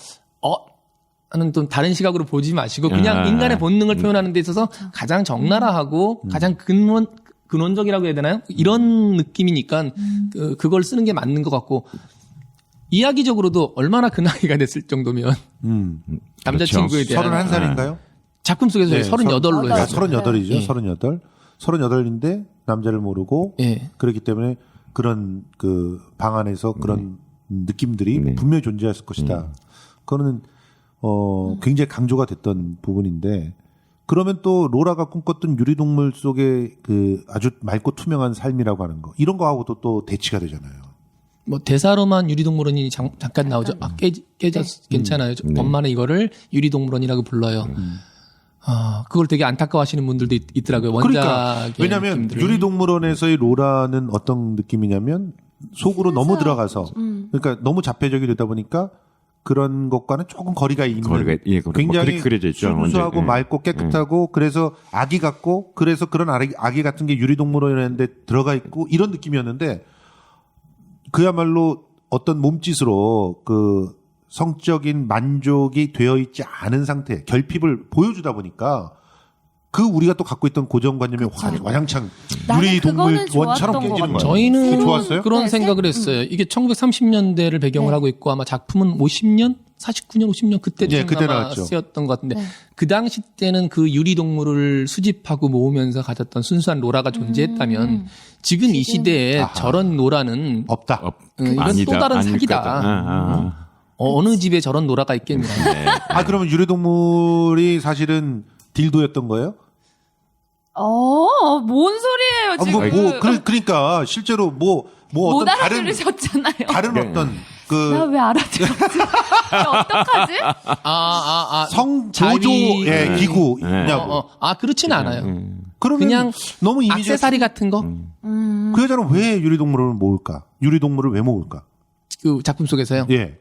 하는 좀 다른 시각으로 보지 마시고 그냥 인간의 본능을 표현하는 데 있어서 가장 적나라하고 가장 근원적이라고 해야 되나요? 이런 느낌이니까 그걸 쓰는 게 맞는 것 같고 이야기적으로도 얼마나 그 나이가 됐을 정도면 남자친구에 그렇죠. 대한 31살인가요? 작품 속에서 네, 38로 아, 했어요. 38이죠. 예. 38. 38인데 남자를 모르고 예. 그렇기 때문에 그런 그 방 안에서 그런 느낌들이 네. 분명히 존재했을 것이다. 그거는 굉장히 강조가 됐던 부분인데 그러면 또 로라가 꿈꿨던 유리동물 속의 그 아주 맑고 투명한 삶이라고 하는 거 이런 거하고도 또 대치가 되잖아요. 뭐 대사로만 유리동물원이 잠깐 나오죠. 아, 깨졌 괜찮아요. 네. 엄마는 이거를 유리동물원이라고 불러요. 그걸 되게 안타까워하시는 분들도 있더라고요. 원작의 그러니까 왜냐하면 느낌들을. 유리동물원에서의 로라는 어떤 느낌이냐면 속으로 너무 들어가서 그러니까 너무 자폐적이 되다 보니까 그런 것과는 조금 거리가 있는 굉장히 그렇게 그려져 있죠. 순수하고 언제. 맑고 깨끗하고 그래서 아기 같고 그래서 그런 아기 같은 게 유리동물원에 들어가 있고 이런 느낌이었는데 그야말로 어떤 몸짓으로 그 성적인 만족이 되어 있지 않은 상태 결핍을 보여주다 보니까 그 우리가 또 갖고 있던 고정관념이 와장창 나는 유리동물원처럼 그거는 좋았던 것 깨지는 거예요. 저희는 그거 좋았어요? 그런 네, 생각을 했어요. 이게 1930년대를 배경을 네. 하고 있고 아마 작품은 50년, 49년, 50년 그때쯤 예, 그때 아마 나왔죠. 쓰였던 것 같은데 네. 그 당시 때는 그 유리동물을 수집하고 모으면서 가졌던 순수한 로라가 존재했다면 지금 이 시대에 저런 로라는 없다. 이건 또 다른 사기다. 어느 집에 저런 로라가 있겠냐. 아 그러면 유리동물이 사실은 딜도였던 거예요? 뭔 소리예요, 아, 지금. 그러니까 실제로 뭐 못 어떤 알아들으셨잖아요. 다른 어떤 그 나 왜 알아들었지? 어떡하지? 성보조의 기구냐고. 그렇진 않아요. 그러면 그냥 너무 이미지가 액세서리 같은 거? 그 여자는 왜 유리동물을 모을까? 유리동물을 왜 모을까? 그 작품 속에서요. 예.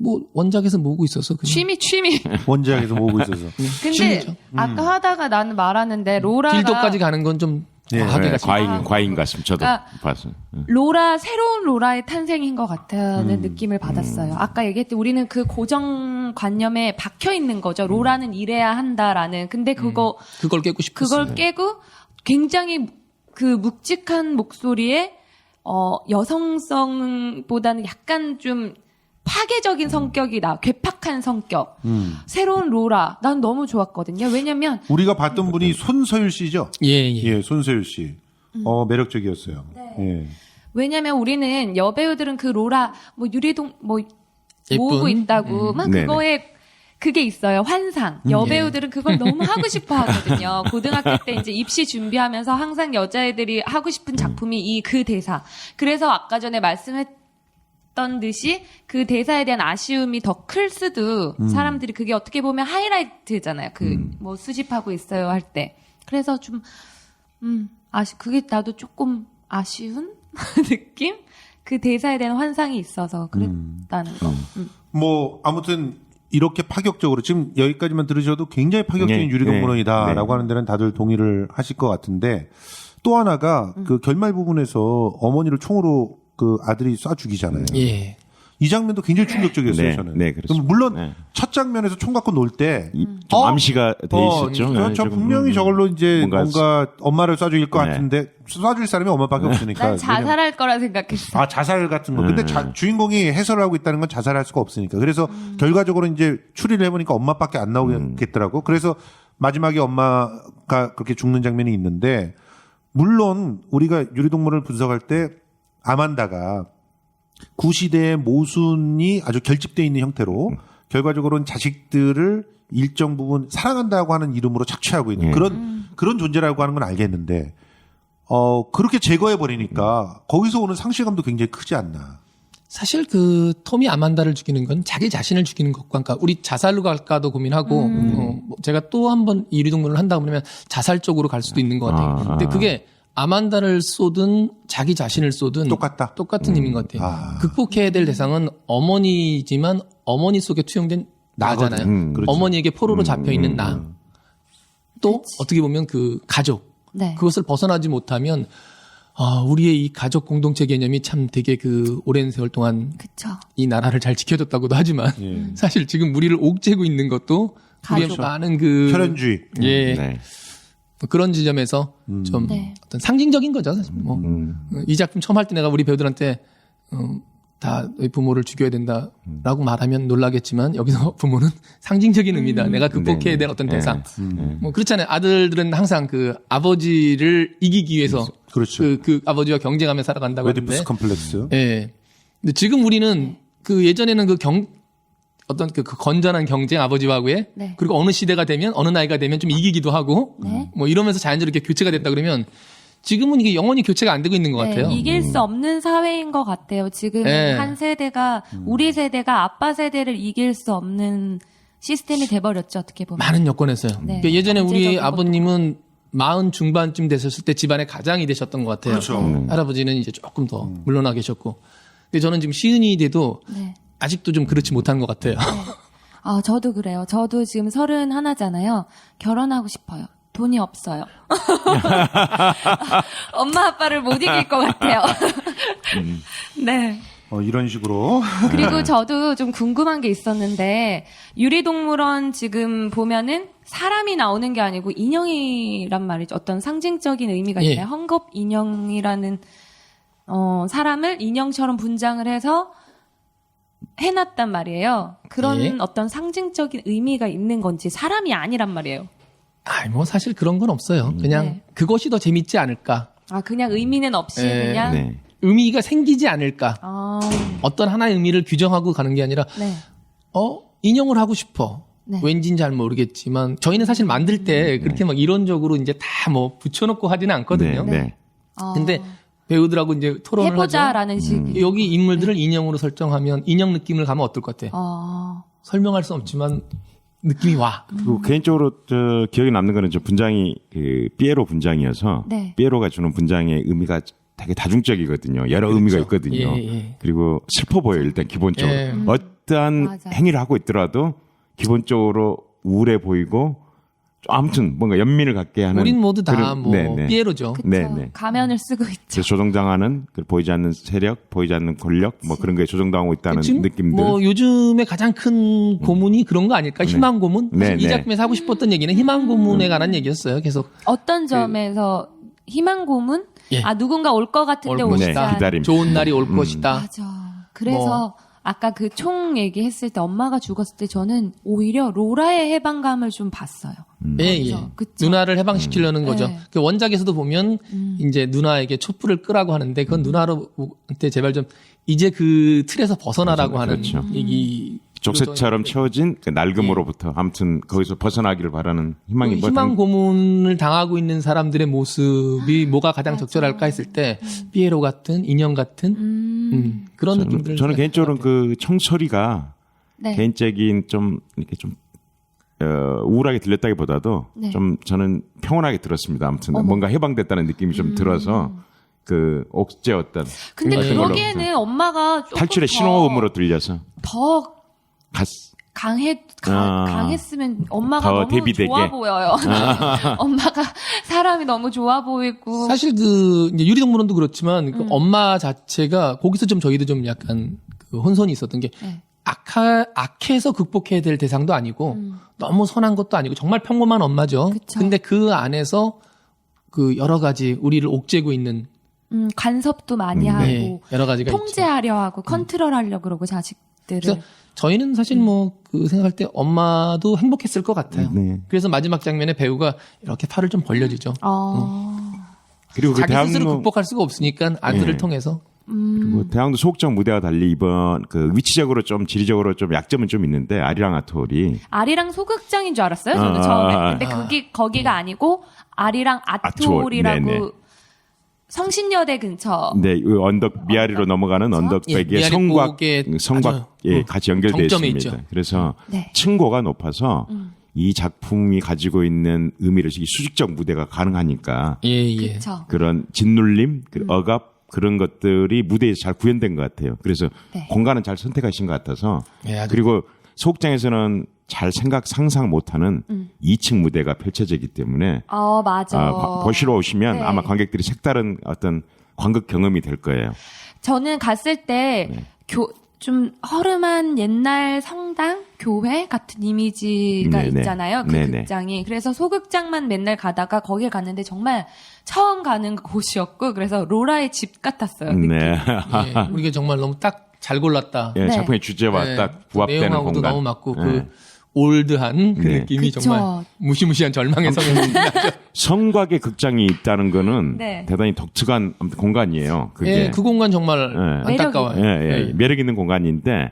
뭐 원작에서 모으고 있어서 그냥. 취미. 원작에서 모으고 있어서. 근데 취미죠. 아까 하다가 나는 말하는데 로라가 딜도까지 가는 건 좀 예. 과하게 갔죠. 과잉 같습니다. 저도 그러니까 봤어요. 새로운 로라의 탄생인 것 같다는 느낌을 받았어요. 아까 얘기했듯이 우리는 그 고정관념에 박혀 있는 거죠. 로라는 이래야 한다라는. 근데 그걸 깨고 싶었어요. 그걸 깨고 굉장히 그 묵직한 목소리에 여성성보다는 약간 좀 파괴적인 성격이 괴팍한 성격. 새로운 로라. 난 너무 좋았거든요. 왜냐면 우리가 봤던 분이 손서율 씨죠? 예. 예, 손서율 씨. 매력적이었어요. 예. 왜냐면 우리는 여배우들은 그 로라 뭐 유리동 뭐 모으고 예쁜? 있다고 막 네네. 그거에 그게 있어요. 환상. 여배우들은 그걸 너무 하고 싶어 하거든요. 고등학교 때 이제 입시 준비하면서 항상 여자애들이 하고 싶은 작품이 그 대사. 그래서 아까 전에 말씀했던 듯이 그 대사에 대한 아쉬움이 더 클 수도 사람들이 그게 어떻게 보면 하이라이트잖아요. 뭐 수집하고 있어요 할 때. 그래서 좀 그게 나도 조금 아쉬운 느낌? 그 대사에 대한 환상이 있어서 그랬다는 거. 뭐 아무튼 이렇게 파격적으로 지금 여기까지만 들으셔도 굉장히 파격적인 네, 유리동물원이다라고 네. 하는 데는 다들 동의를 하실 것 같은데 또 하나가 그 결말 부분에서 어머니를 총으로 그 아들이 쏴 죽이잖아요. 예. 이 장면도 굉장히 충격적이었어요, 네, 저는. 네, 그렇습니다. 물론 네. 첫 장면에서 총 갖고 놀 때 좀 암시가 돼 있었죠. 네, 저 조금, 분명히 저걸로 이제 뭔가 뭔가 엄마를 쏴 죽일 것 네. 같은데 쏴줄 사람이 엄마밖에 없으니까. 난 자살할 거라 생각했어. 자살 같은 거. 근데 주인공이 해설을 하고 있다는 건 자살할 수가 없으니까. 그래서 결과적으로 이제 추리를 해보니까 엄마밖에 안 나오겠더라고. 그래서 마지막에 엄마가 그렇게 죽는 장면이 있는데, 물론 우리가 유리동물을 분석할 때 아만다가 구시대의 모순이 아주 결집되어 있는 형태로 결과적으로는 자식들을 일정 부분 사랑한다고 하는 이름으로 착취하고 있는 그런 존재라고 하는 건 알겠는데, 그렇게 제거해버리니까 거기서 오는 상실감도 굉장히 크지 않나. 사실 그 톰이 아만다를 죽이는 건 자기 자신을 죽이는 것과 그러니까 우리 자살로 갈까도 고민하고 뭐 제가 또 한 번 유리동물을 한다 그러면 자살 쪽으로 갈 수도 있는 것 같아요. 근데 그게 아만다를 쏘든 자기 자신을 쏘든 똑같은 힘인 것 같아요. 극복해야 될 대상은 어머니지만 어머니 속에 투영된 나잖아요. 그렇죠. 어머니에게 포로로 잡혀 있는 나. 또 어떻게 보면 그 가족 네. 그것을 벗어나지 못하면 우리의 이 가족 공동체 개념이 참 되게 그 오랜 세월 동안 그쵸. 이 나라를 잘 지켜줬다고도 하지만 사실 지금 우리를 옥죄고 있는 것도 우리의 가족. 많은 그 혈연주의. 예. 네. 그런 지점에서 좀 네. 어떤 상징적인 거죠. 사실 뭐. 이 작품 처음 할 때 내가 우리 배우들한테 다 너희 부모를 죽여야 된다라고 말하면 놀라겠지만 여기서 부모는 상징적인 의미다. 내가 극복해야 될 어떤 대상. 뭐 그렇잖아요. 아들들은 항상 그 아버지를 이기기 위해서 그렇죠. 그 아버지와 경쟁하며 살아간다고 하는데. 웨디푸스 컴플렉스. 예. 근데 지금 우리는 그 예전에는 어떤 그 건전한 경쟁 아버지와의 네. 그리고 어느 시대가 되면 어느 나이가 되면 좀 이기기도 하고 네. 뭐 이러면서 자연스럽게 교체가 됐다 그러면 지금은 이게 영원히 교체가 안 되고 있는 것 같아요. 이길 수 없는 사회인 것 같아요. 지금 네. 한 세대가 우리 세대가 아빠 세대를 이길 수 없는 시스템이 돼버렸죠. 어떻게 보면. 많은 여건에서요. 네. 그러니까 예전에 우리 경제적인 아버님은 40 중반쯤 됐었을 때 집안의 가장이 되셨던 것 같아요. 그렇죠. 할아버지는 이제 조금 더 물러나 계셨고. 근데 저는 지금 시은이 돼도 네. 아직도 좀 그렇지 못한 것 같아요. 저도 그래요. 저도 지금 31잖아요. 결혼하고 싶어요. 돈이 없어요. 엄마 아빠를 못 이길 것 같아요. 네. 이런 식으로. 그리고 저도 좀 궁금한 게 있었는데 유리동물원 지금 보면은 사람이 나오는 게 아니고 인형이란 말이죠. 어떤 상징적인 의미가 예. 있나요? 헝겊 인형이라는 사람을 인형처럼 분장을 해서 해놨단 말이에요. 그런 예. 어떤 상징적인 의미가 있는 건지 사람이 아니란 말이에요. 뭐 사실 그런 건 없어요. 그냥 네. 그것이 더 재밌지 않을까. 그냥 의미는 없이 예. 그냥. 네. 의미가 생기지 않을까. 아, 어떤 하나의 의미를 규정하고 가는 게 아니라 네. 인형을 하고 싶어. 네. 왠지는 잘 모르겠지만 저희는 사실 만들 때 그렇게 막 이론적으로 이제 다 뭐 붙여놓고 하지는 않거든요. 네. 네. 근데 배우들하고 이제 토론을 하죠. 해보자라는 식이. 여기 인물들을 인형으로 설정하면 인형 느낌을 가면 어떨 것 같아? 설명할 수 없지만 느낌이 와. 그리고 개인적으로 기억에 남는 거는 저 분장이 그 삐에로 분장이어서 네. 삐에로가 주는 분장의 의미가 되게 다중적이거든요. 여러 의미가 있거든요. 예. 그리고 슬퍼 보여요. 일단 기본적으로 예. 어떠한 맞아요. 행위를 하고 있더라도 기본적으로 우울해 보이고 아무튼 뭔가 연민을 갖게 하는. 우린 모두 다 그런- 뭐 네네. 삐에로죠. 그쵸. 네네. 가면을 쓰고 있죠. 그래서 조정당하는 그 보이지 않는 세력, 보이지 않는 권력, 뭐 그런 거에 조정당하고 있다는 지금 느낌들. 뭐 요즘에 가장 큰 고문이 그런 거 아닐까? 희망 고문? 네, 사실 이 네. 작품에서 하고 싶었던 얘기는 희망 고문에 관한 얘기였어요. 계속 어떤 점에서 희망 고문? 예. 누군가 올 것 같은데 올 오지 것이다. 않. 기다림. 좋은 날이 올 것이다. 맞아. 그래서 아까 그 총 얘기했을 때 엄마가 죽었을 때 저는 오히려 로라의 해방감을 좀 봤어요. 예. 그쵸. 누나를 해방시키려는 거죠. 네. 그 원작에서도 보면 이제 누나에게 촛불을 끄라고 하는데 그건 누나한테 제발 좀 이제 그 틀에서 벗어나라고 하는 그렇죠. 얘기. 족쇄처럼 채워진 그 낡음으로부터 아무튼 거기서 벗어나기를 바라는 희망이 뭐 희망 고문을 당하고 있는 사람들의 모습이 뭐가 가장 적절할까 했을 때 삐에로 같은 인형 같은 그런 느낌들. 저는 개인적으로는 그 청소리가 네. 개인적인 좀 이렇게 좀 우울하게 들렸다기보다도 네. 좀 저는 평온하게 들었습니다. 아무튼 뭔가 해방됐다는 느낌이 좀 들어서 그 옥죄었던 근데 어떤 걸로 그러기에는 엄마가 조금 탈출의 신호음으로 들려서 더 아. 강했으면 엄마가 더 너무 대비되게. 좋아 보여요. 엄마가 사람이 너무 좋아 보이고. 사실 그 이제 유리동물원도 그렇지만 그 엄마 자체가 거기서 좀 저희도 좀 약간 그 혼선이 있었던 게 네. 악해서 극복해야 될 대상도 아니고 너무 선한 것도 아니고 정말 평범한 엄마죠. 그쵸. 근데 그 안에서 그 여러 가지 우리를 옥죄고 있는 간섭도 많이 하고 네, 여러 가지가 있죠. 통제하려 하고 컨트롤하려 그러고 자식들을. 그래서 저희는 사실 뭐 그 생각할 때 엄마도 행복했을 것 같아요. 네. 그래서 마지막 장면에 배우가 이렇게 팔을 좀 벌려주죠. 그리고 그 자기 스스로 대학로 극복할 수가 없으니까 아들을 네. 통해서. 그리고 대학로 소극적 무대와 달리 이번 그 위치적으로 좀 지리적으로 좀 약점은 좀 있는데 아리랑 아톨이 아리랑 소극장인 줄 알았어요. 저는 아, 처음에. 아, 근데 거기가 아니고 아리랑 아톨이라고 네네. 성신여대 근처. 네, 이 언덕 미아리로 넘어가는 언덕백에 예, 미아리 꼭에 성곽에 아주, 같이 연결되어 정점에 있습니다. 있죠. 그래서 네. 층고가 높아서 이 작품이 가지고 있는 의미를 이 수직적 무대가 가능하니까 예. 그쵸. 그런 짓눌림, 그 억압 그런 것들이 무대에서 잘 구현된 것 같아요. 그래서 네. 공간은 잘 선택하신 것 같아서 예, 아주 그리고 소극장에서는 잘 상상 못하는 2층 무대가 펼쳐지기 때문에 맞아. 보시러 오시면 네. 아마 관객들이 색다른 어떤 관극 경험이 될 거예요. 저는 갔을 때 네. 좀 허름한 옛날 성당, 교회 같은 이미지가 네네. 있잖아요. 그 네네. 극장이. 그래서 소극장만 맨날 가다가 거기에 갔는데 정말 처음 가는 곳이었고 그래서 로라의 집 같았어요. 느낌이. 네. 예, 우리가 정말 너무 딱 잘 골랐다. 예, 네. 작품의 주제와 예, 딱 부합되는 내용하고도 공간. 너무 맞고 예. 그 올드한 그 네. 느낌이 그쵸. 정말 무시무시한 절망의 성향이 성곽의 극장이 있다는 거는 네. 대단히 독특한 공간이에요. 그게 예, 그 공간 정말 예. 안타까워요. 예. 매력 있는 공간인데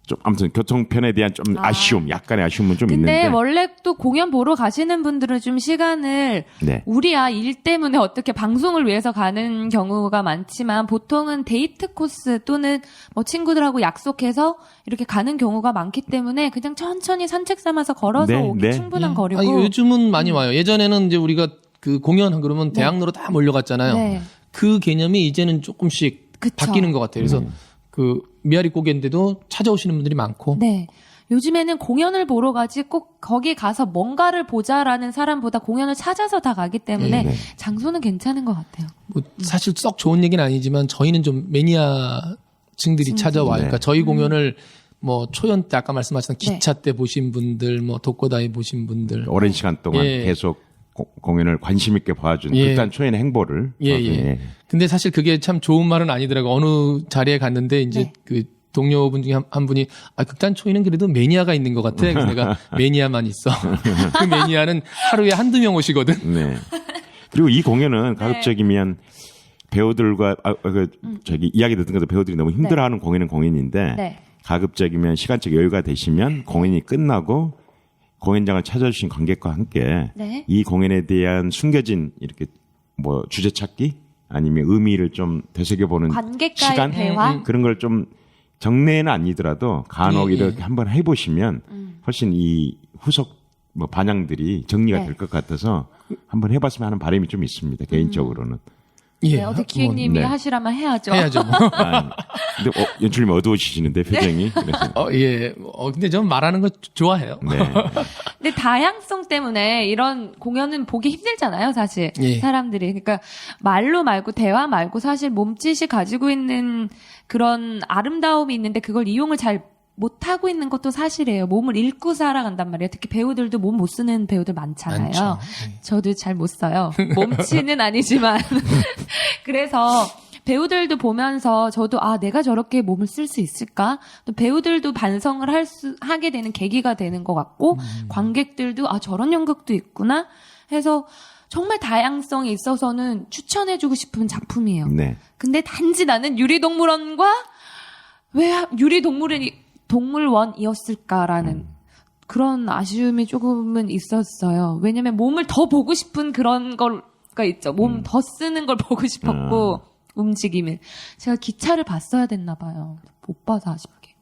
좀 아무튼 교통편에 대한 좀 아쉬움, 약간의 아쉬움은 좀 근데 있는데. 원래 또 공연 보러 가시는 분들은 좀 시간을 네. 우리야 일 때문에 어떻게 방송을 위해서 가는 경우가 많지만 보통은 데이트 코스 또는 뭐 친구들하고 약속해서 이렇게 가는 경우가 많기 때문에 그냥 천천히 산책 삼아서 걸어서 네, 오기 네. 충분한 거리고. 아니, 요즘은 많이 와요. 예전에는 이제 우리가 그 공연 그러면 대학로로 다 몰려갔잖아요. 네. 그 개념이 이제는 조금씩 그쵸. 바뀌는 것 같아요. 그래서 그 미아리 고개인데도 찾아오시는 분들이 많고. 네. 요즘에는 공연을 보러 가지 꼭 거기 가서 뭔가를 보자라는 사람보다 공연을 찾아서 다 가기 때문에 네. 장소는 괜찮은 것 같아요. 뭐 사실 썩 좋은 얘기는 아니지만 저희는 좀 매니아층들이 찾아와요. 네. 그러니까 저희 공연을 뭐 초연 때 아까 말씀하셨던 네. 기차 때 보신 분들, 뭐 독고다이 보신 분들. 오랜 시간 동안 예. 계속 공연을 관심 있게 봐준 예. 극단 초연의 행보를. 예. 근데 사실 그게 참 좋은 말은 아니더라고. 어느 자리에 갔는데 이제 네. 그 동료분 중에 한 분이 극단 초이는 그래도 매니아가 있는 것 같아. 그래서 내가 매니아만 있어. 그 매니아는 하루에 한두 명 오시거든. 네. 그리고 이 공연은 가급적이면 배우들과 이야기 듣는 것도 배우들이 너무 힘들어하는 공연은 공연인데 네. 가급적이면 시간적 여유가 되시면 공연이 끝나고 공연장을 찾아주신 관객과 함께 네. 이 공연에 대한 숨겨진 이렇게 뭐 주제 찾기 아니면 의미를 좀 되새겨보는 관객과의 시간 대화? 그런 걸 좀 정례는 아니더라도 간혹 예, 예. 이렇게 한번 해보시면 훨씬 이 후속 뭐 반향들이 정리가 네. 될 것 같아서 한번 해봤으면 하는 바람이 좀 있습니다. 개인적으로는. 예. 네, 어떻게 기획님이 네. 하시라면 해야죠. 해야죠. 뭐. 근데 연출님 어두워지시는데 표정이. 그래서. 예. 근데 전 말하는 거 좋아해요. 네. 근데 다양성 때문에 이런 공연은 보기 힘들잖아요, 사실. 예. 사람들이. 그러니까 말로 말고 대화 말고 사실 몸짓이 가지고 있는 그런 아름다움이 있는데 그걸 이용을 잘 못하고 있는 것도 사실이에요. 몸을 읽고 살아간단 말이에요. 특히 배우들도 몸 못 쓰는 배우들 많잖아요. 많죠. 저도 잘 못 써요. 몸치는 아니지만. 그래서 배우들도 보면서 저도 내가 저렇게 몸을 쓸 수 있을까? 또 배우들도 반성을 하게 되는 계기가 되는 것 같고 관객들도 저런 연극도 있구나 해서 정말 다양성이 있어서는 추천해주고 싶은 작품이에요. 네. 근데 단지 나는 유리동물원과 왜 동물원이었을까라는 그런 아쉬움이 조금은 있었어요. 왜냐면 몸을 더 보고 싶은 그런 거가 있죠. 몸 더 쓰는 걸 보고 싶었고 움직임을. 제가 기차를 봤어야 됐나 봐요. 못 봐서 아쉽게.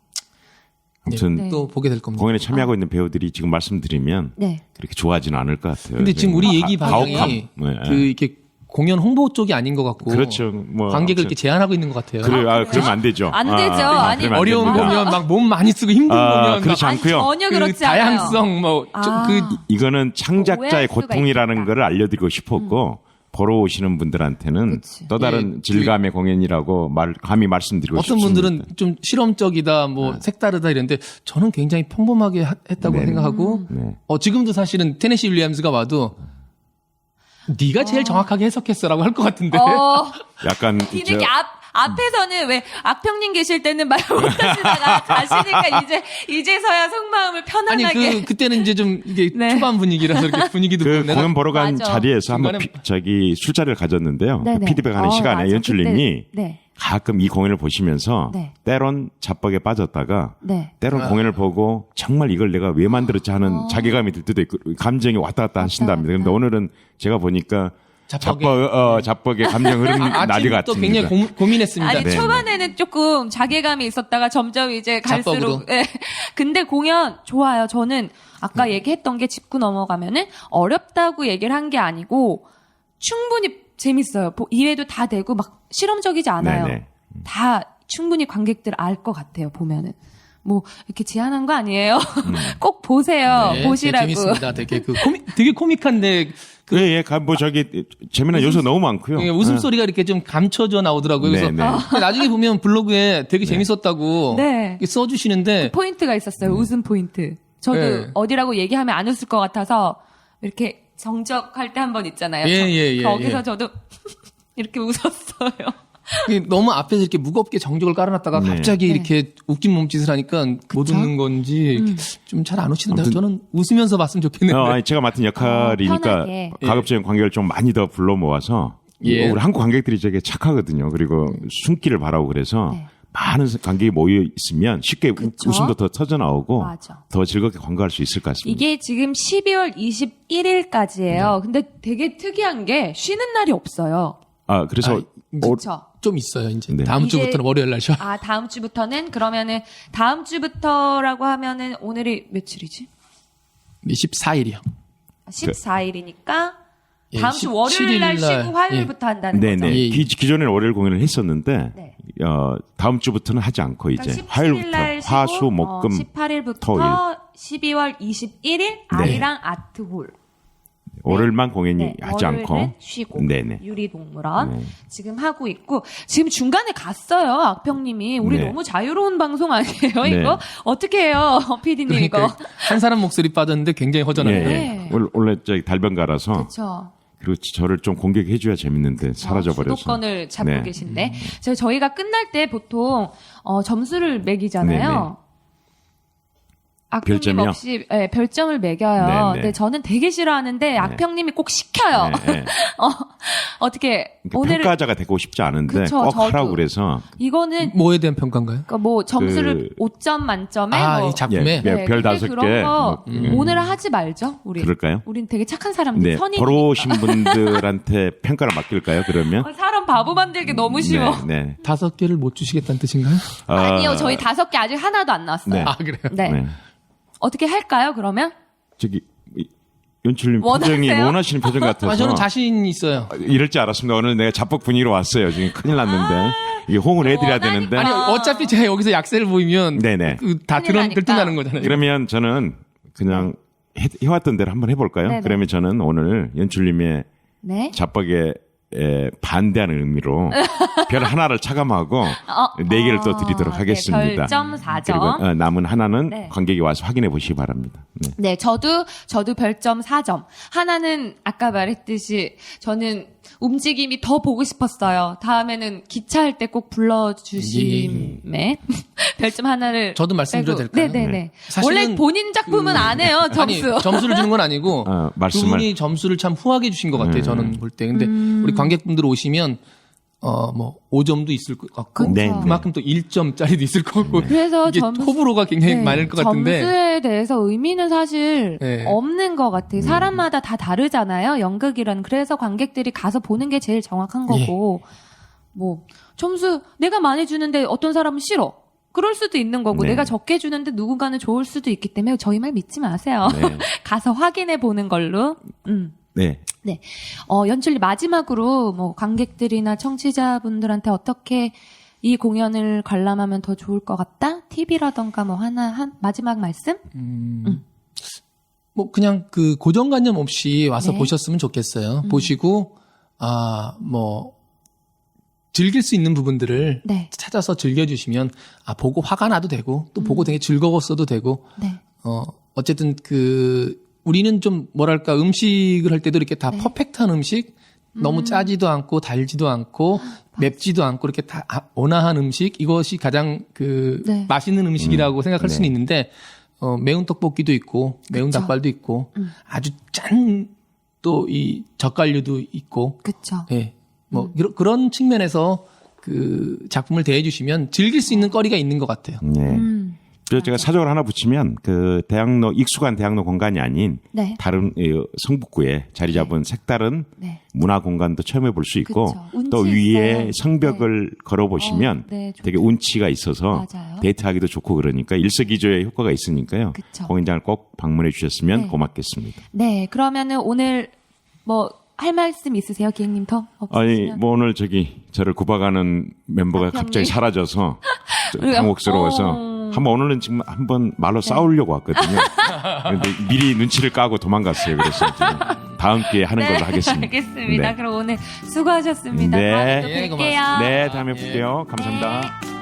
아무튼 네. 또 보게 될 겁니다. 공연에 참여하고 있는 배우들이 지금 말씀드리면 네. 그렇게 좋아하지는 않을 것 같아요. 근데 지금 우리 얘기 가혹함. 방향이 네. 그 이렇게 공연 홍보 쪽이 아닌 것 같고 그렇죠. 뭐 관객을 아무튼 이렇게 제한하고 있는 것 같아요. 그러면 안 되죠. 안 되죠. 아니, 그러면 안 어려운 됩니다. 공연 막 몸 많이 쓰고 힘든 공연 그렇지 막 않고요. 전혀 그 그렇지 않아요. 다양성 뭐 오해할 이거는 창작자의 수가 고통이라는 있겠다. 걸 알려드리고 싶었고 보러 오시는 분들한테는 그치. 또 다른 예, 질감의 공연이라고 감히 말씀드리고 어떤 싶습니다. 분들은 좀 실험적이다, 뭐 색다르다 이랬는데 저는 굉장히 평범하게 했다고 네네. 생각하고 네. 지금도 사실은 테네시 윌리엄스가 와도 네가 제일 정확하게 해석했어라고 할 것 같은데 약간 뒤늦게 앞에서는 왜 악평님 계실 때는 말 못하시다가 가시니까 이제서야 속마음을 편안하게. 아니 그때는 이제 좀 이게 네. 초반 분위기라서 이렇게 분위기도 그 내가 공연 보러 간 맞아. 자리에서 한번 중간에 술자리를 가졌는데요. 네네. 그 피드백하는 시간에 맞아. 연출님이 그때, 네. 가끔 이 공연을 보시면서 네. 때론 잡벅에 빠졌다가 네. 때론 공연을 보고 정말 이걸 내가 왜 만들었지 하는 자괴감이 들 때도 있고 감정이 왔다 갔다 하신답니다. 그런데 오늘은 제가 보니까 잡벅의 감정 흐르는 날이 아침부터 같습니다. 굉장히 고민했습니다. 아니 네, 초반에는 조금 자괴감이 있었다가 점점 이제 갈수록 자뻑으로. 예. 근데 공연 좋아요. 저는 아까 얘기했던 게 짚고 넘어가면은 어렵다고 얘기를 한 게 아니고 충분히 재밌어요. 이해도 다 되고 막 실험적이지 않아요. 네네. 다 충분히 관객들 알 것 같아요. 보면은 뭐 이렇게 제안한 거 아니에요. 꼭 보세요. 네, 보시라고. 재밌습니다. 되게 되게 코믹한데 예, 뭐 저기 재미난 요소 너무 많고요. 예, 웃음소리가 이렇게 좀 감춰져 나오더라고요. 그래서 네, 네. 나중에 보면 블로그에 되게 재밌었다고 네. 이렇게 써주시는데 포인트가 있었어요. 웃음 포인트. 저도 네. 어디라고 얘기하면 안 웃을 것 같아서 이렇게 정적할 때 한 번 있잖아요. 예, 거기서 예. 저도 이렇게 웃었어요. 너무 앞에서 이렇게 무겁게 정적을 깔아놨다가 네. 갑자기 네. 이렇게 웃긴 몸짓을 하니까 못 웃는 건지 좀 잘 안 웃시는데 저는 웃으면서 봤으면 좋겠는데. 아니, 제가 맡은 역할이니까 편하게. 가급적인 관객을 좀 많이 더 불러 모아서 예. 우리 한국 관객들이 되게 착하거든요. 그리고 숨기를 바라고 그래서 네. 많은 관객이 모여 있으면 쉽게 그쵸? 웃음도 더 터져 나오고 맞아. 더 즐겁게 관광할 수 있을 것 같습니다. 이게 지금 12월 21일까지예요. 근데 되게 특이한 게 쉬는 날이 없어요. 아, 그래서 그렇죠. 좀 있어요. 이제 네. 다음 이제- 주부터는 월요일 날 쉬어. 아, 다음 주부터는 그러면은 다음 주부터라고 하면은 오늘이 며칠이지? 14일이요. 14일이니까 예, 다음 주 월요일 날 17일 날, 쉬고 화요일부터 한다는 거죠. 네네. 예. 기존에 월요일 공연을 했었는데 네. 다음 주부터는 하지 않고 이제 그러니까 17일 화요일부터 날 쉬고, 화수 목금 18일부터 토일. 12월 21일 아리랑 아트홀. 월요일만 공연이 네, 하지 않고 월요일은 쉬고 네네. 유리동물원 네. 지금 하고 있고 지금 중간에 갔어요 악평님이 우리 네. 너무 자유로운 방송 아니에요 네. 이거 어떻게 해요 PD님 그러니까 이거 한 사람 목소리 빠졌는데 굉장히 허전합니다. 예, 네. 예. 원래 저기 달변가라서 그렇죠. 그리고 저를 좀 공격해줘야 재밌는데 사라져버려서. 주도권을 잡고 네. 계신데 저희가 끝날 때 보통 점수를 매기잖아요. 악평님 별점이요? 없이 별점을 매겨요. 네, 네. 근데 저는 되게 싫어하는데 악평님이 꼭 시켜요. 네, 네. 어떻게 그러니까 오늘 평가자가 되고 싶지 않은데 그쵸, 꼭 저도. 하라고 그래서 이거는 뭐에 대한 평가인가요? 그러니까 뭐 점수를 5점 만점에 뭐 이 작품에 예, 별 근데 5개. 그런 거 오늘 하지 말죠. 우리. 그럴까요? 우린 되게 착한 사람들 네, 선이 벌어오신 분들한테 평가를 맡길까요? 그러면? 사람 바보 만들기 너무 쉬워. 네. 5개를 못 주시겠다는 뜻인가요? 아니요, 저희 5개 아직 하나도 안 나왔어요. 네. 아 그래요? 네. 네. 어떻게 할까요, 그러면? 저기 연출님 원하세요? 표정이 원하시는 표정 같아서 저는 자신 있어요. 이럴 줄 알았습니다. 오늘 내가 자뻑 분위기로 왔어요. 지금 큰일 났는데 이게 호응을 해드려야 원하니까. 되는데 아니 어차피 제가 여기서 약세를 보이면 네네. 다 큰일 나니까. 들뜬다는 거잖아요. 그러면 저는 그냥 해왔던 대로 한번 해볼까요? 네네. 그러면 저는 오늘 연출님의 네. 자뻑에 반대하는 의미로 별 하나를 차감하고 4개를 또 드리도록 하겠습니다. 네, 별점 4점. 그리고 남은 하나는 네. 관객이 와서 확인해 보시기 바랍니다. 네. 네, 저도 별점 4점. 하나는 아까 말했듯이 저는 움직임이 더 보고 싶었어요. 다음에는 기차할 때 꼭 불러주심에 별점 하나를 저도 말씀드려도 빼고. 될까요? 네네네. 사실은 원래 본인 작품은 안 해요, 점수. 아니, 점수를 주는 건 아니고 두 말씀을 분이 점수를 참 후하게 주신 것 같아요. 저는 볼 때. 근데 우리 관객분들 오시면 뭐 5점도 있을 것 같고 그쵸. 네, 네. 그만큼 또 1점짜리도 있을 것 같고 그래서 이게 점수- 호불호가 굉장히 네, 많을 것 같은데 점수에 대해서 의미는 사실 네. 없는 것 같아요. 사람마다 다 다르잖아요. 연극이란. 그래서 관객들이 가서 보는 게 제일 정확한 거고. 뭐 점수 내가 많이 주는데 어떤 사람은 싫어. 그럴 수도 있는 거고 네. 내가 적게 주는데 누군가는 좋을 수도 있기 때문에 저희 말 믿지 마세요. 네. 가서 확인해 보는 걸로. 네. 네. 연출님 마지막으로 뭐 관객들이나 청취자분들한테 어떻게 이 공연을 관람하면 더 좋을 것 같다? 팁이라던가 뭐 한 마지막 말씀? 뭐 그냥 그 고정관념 없이 와서 네. 보셨으면 좋겠어요. 보시고 뭐 즐길 수 있는 부분들을 네. 찾아서 즐겨주시면 보고 화가 나도 되고 또 보고 되게 즐거웠어도 되고 네. 어쨌든 우리는 좀 뭐랄까 음식을 할 때도 이렇게 다 퍼펙트한 음식 너무 짜지도 않고 달지도 않고 맵지도 않고 이렇게 다 온화한 음식 이것이 가장 네. 맛있는 음식이라고 생각할 네. 수는 있는데 매운 떡볶이도 있고 매운 그쵸. 닭발도 있고 아주 짠 또 이 젓갈류도 있고 그쵸. 예. 뭐 그런 측면에서 그 작품을 대해 주시면 즐길 수 있는 거리가 있는 것 같아요. 네. 그래서 제가 사적으로 하나 붙이면 그 대학로 익숙한 대학로 공간이 아닌 네. 다른 성북구에 자리 잡은 색다른 네. 문화 공간도 체험해 볼 수 있고 그쵸. 운치 또 위에 있어요. 성벽을 걸어 보시면 네, 좋죠. 되게 운치가 있어서 맞아요. 데이트하기도 좋고 그러니까 일석이조의 효과가 있으니까요. 그쵸. 공연장을 꼭 방문해 주셨으면 네. 고맙겠습니다. 네, 그러면은 오늘 뭐 할 말씀 있으세요, 기행님 더? 아니 없으시면? 뭐 오늘 저기 저를 구박하는 멤버가 남편님. 갑자기 사라져서 좀 우리가- 당혹스러워서 한번 오늘은 지금 한번 말로 싸우려고 왔거든요. 그런데 미리 눈치를 까고 도망갔어요. 그래서 이제 다음 기회에 하는 걸로 하겠습니다. 알겠습니다. 네. 그럼 오늘 수고하셨습니다. 네. 다음에 또 예, 뵐게요. 네, 다음에 볼게요. 감사합니다. 네.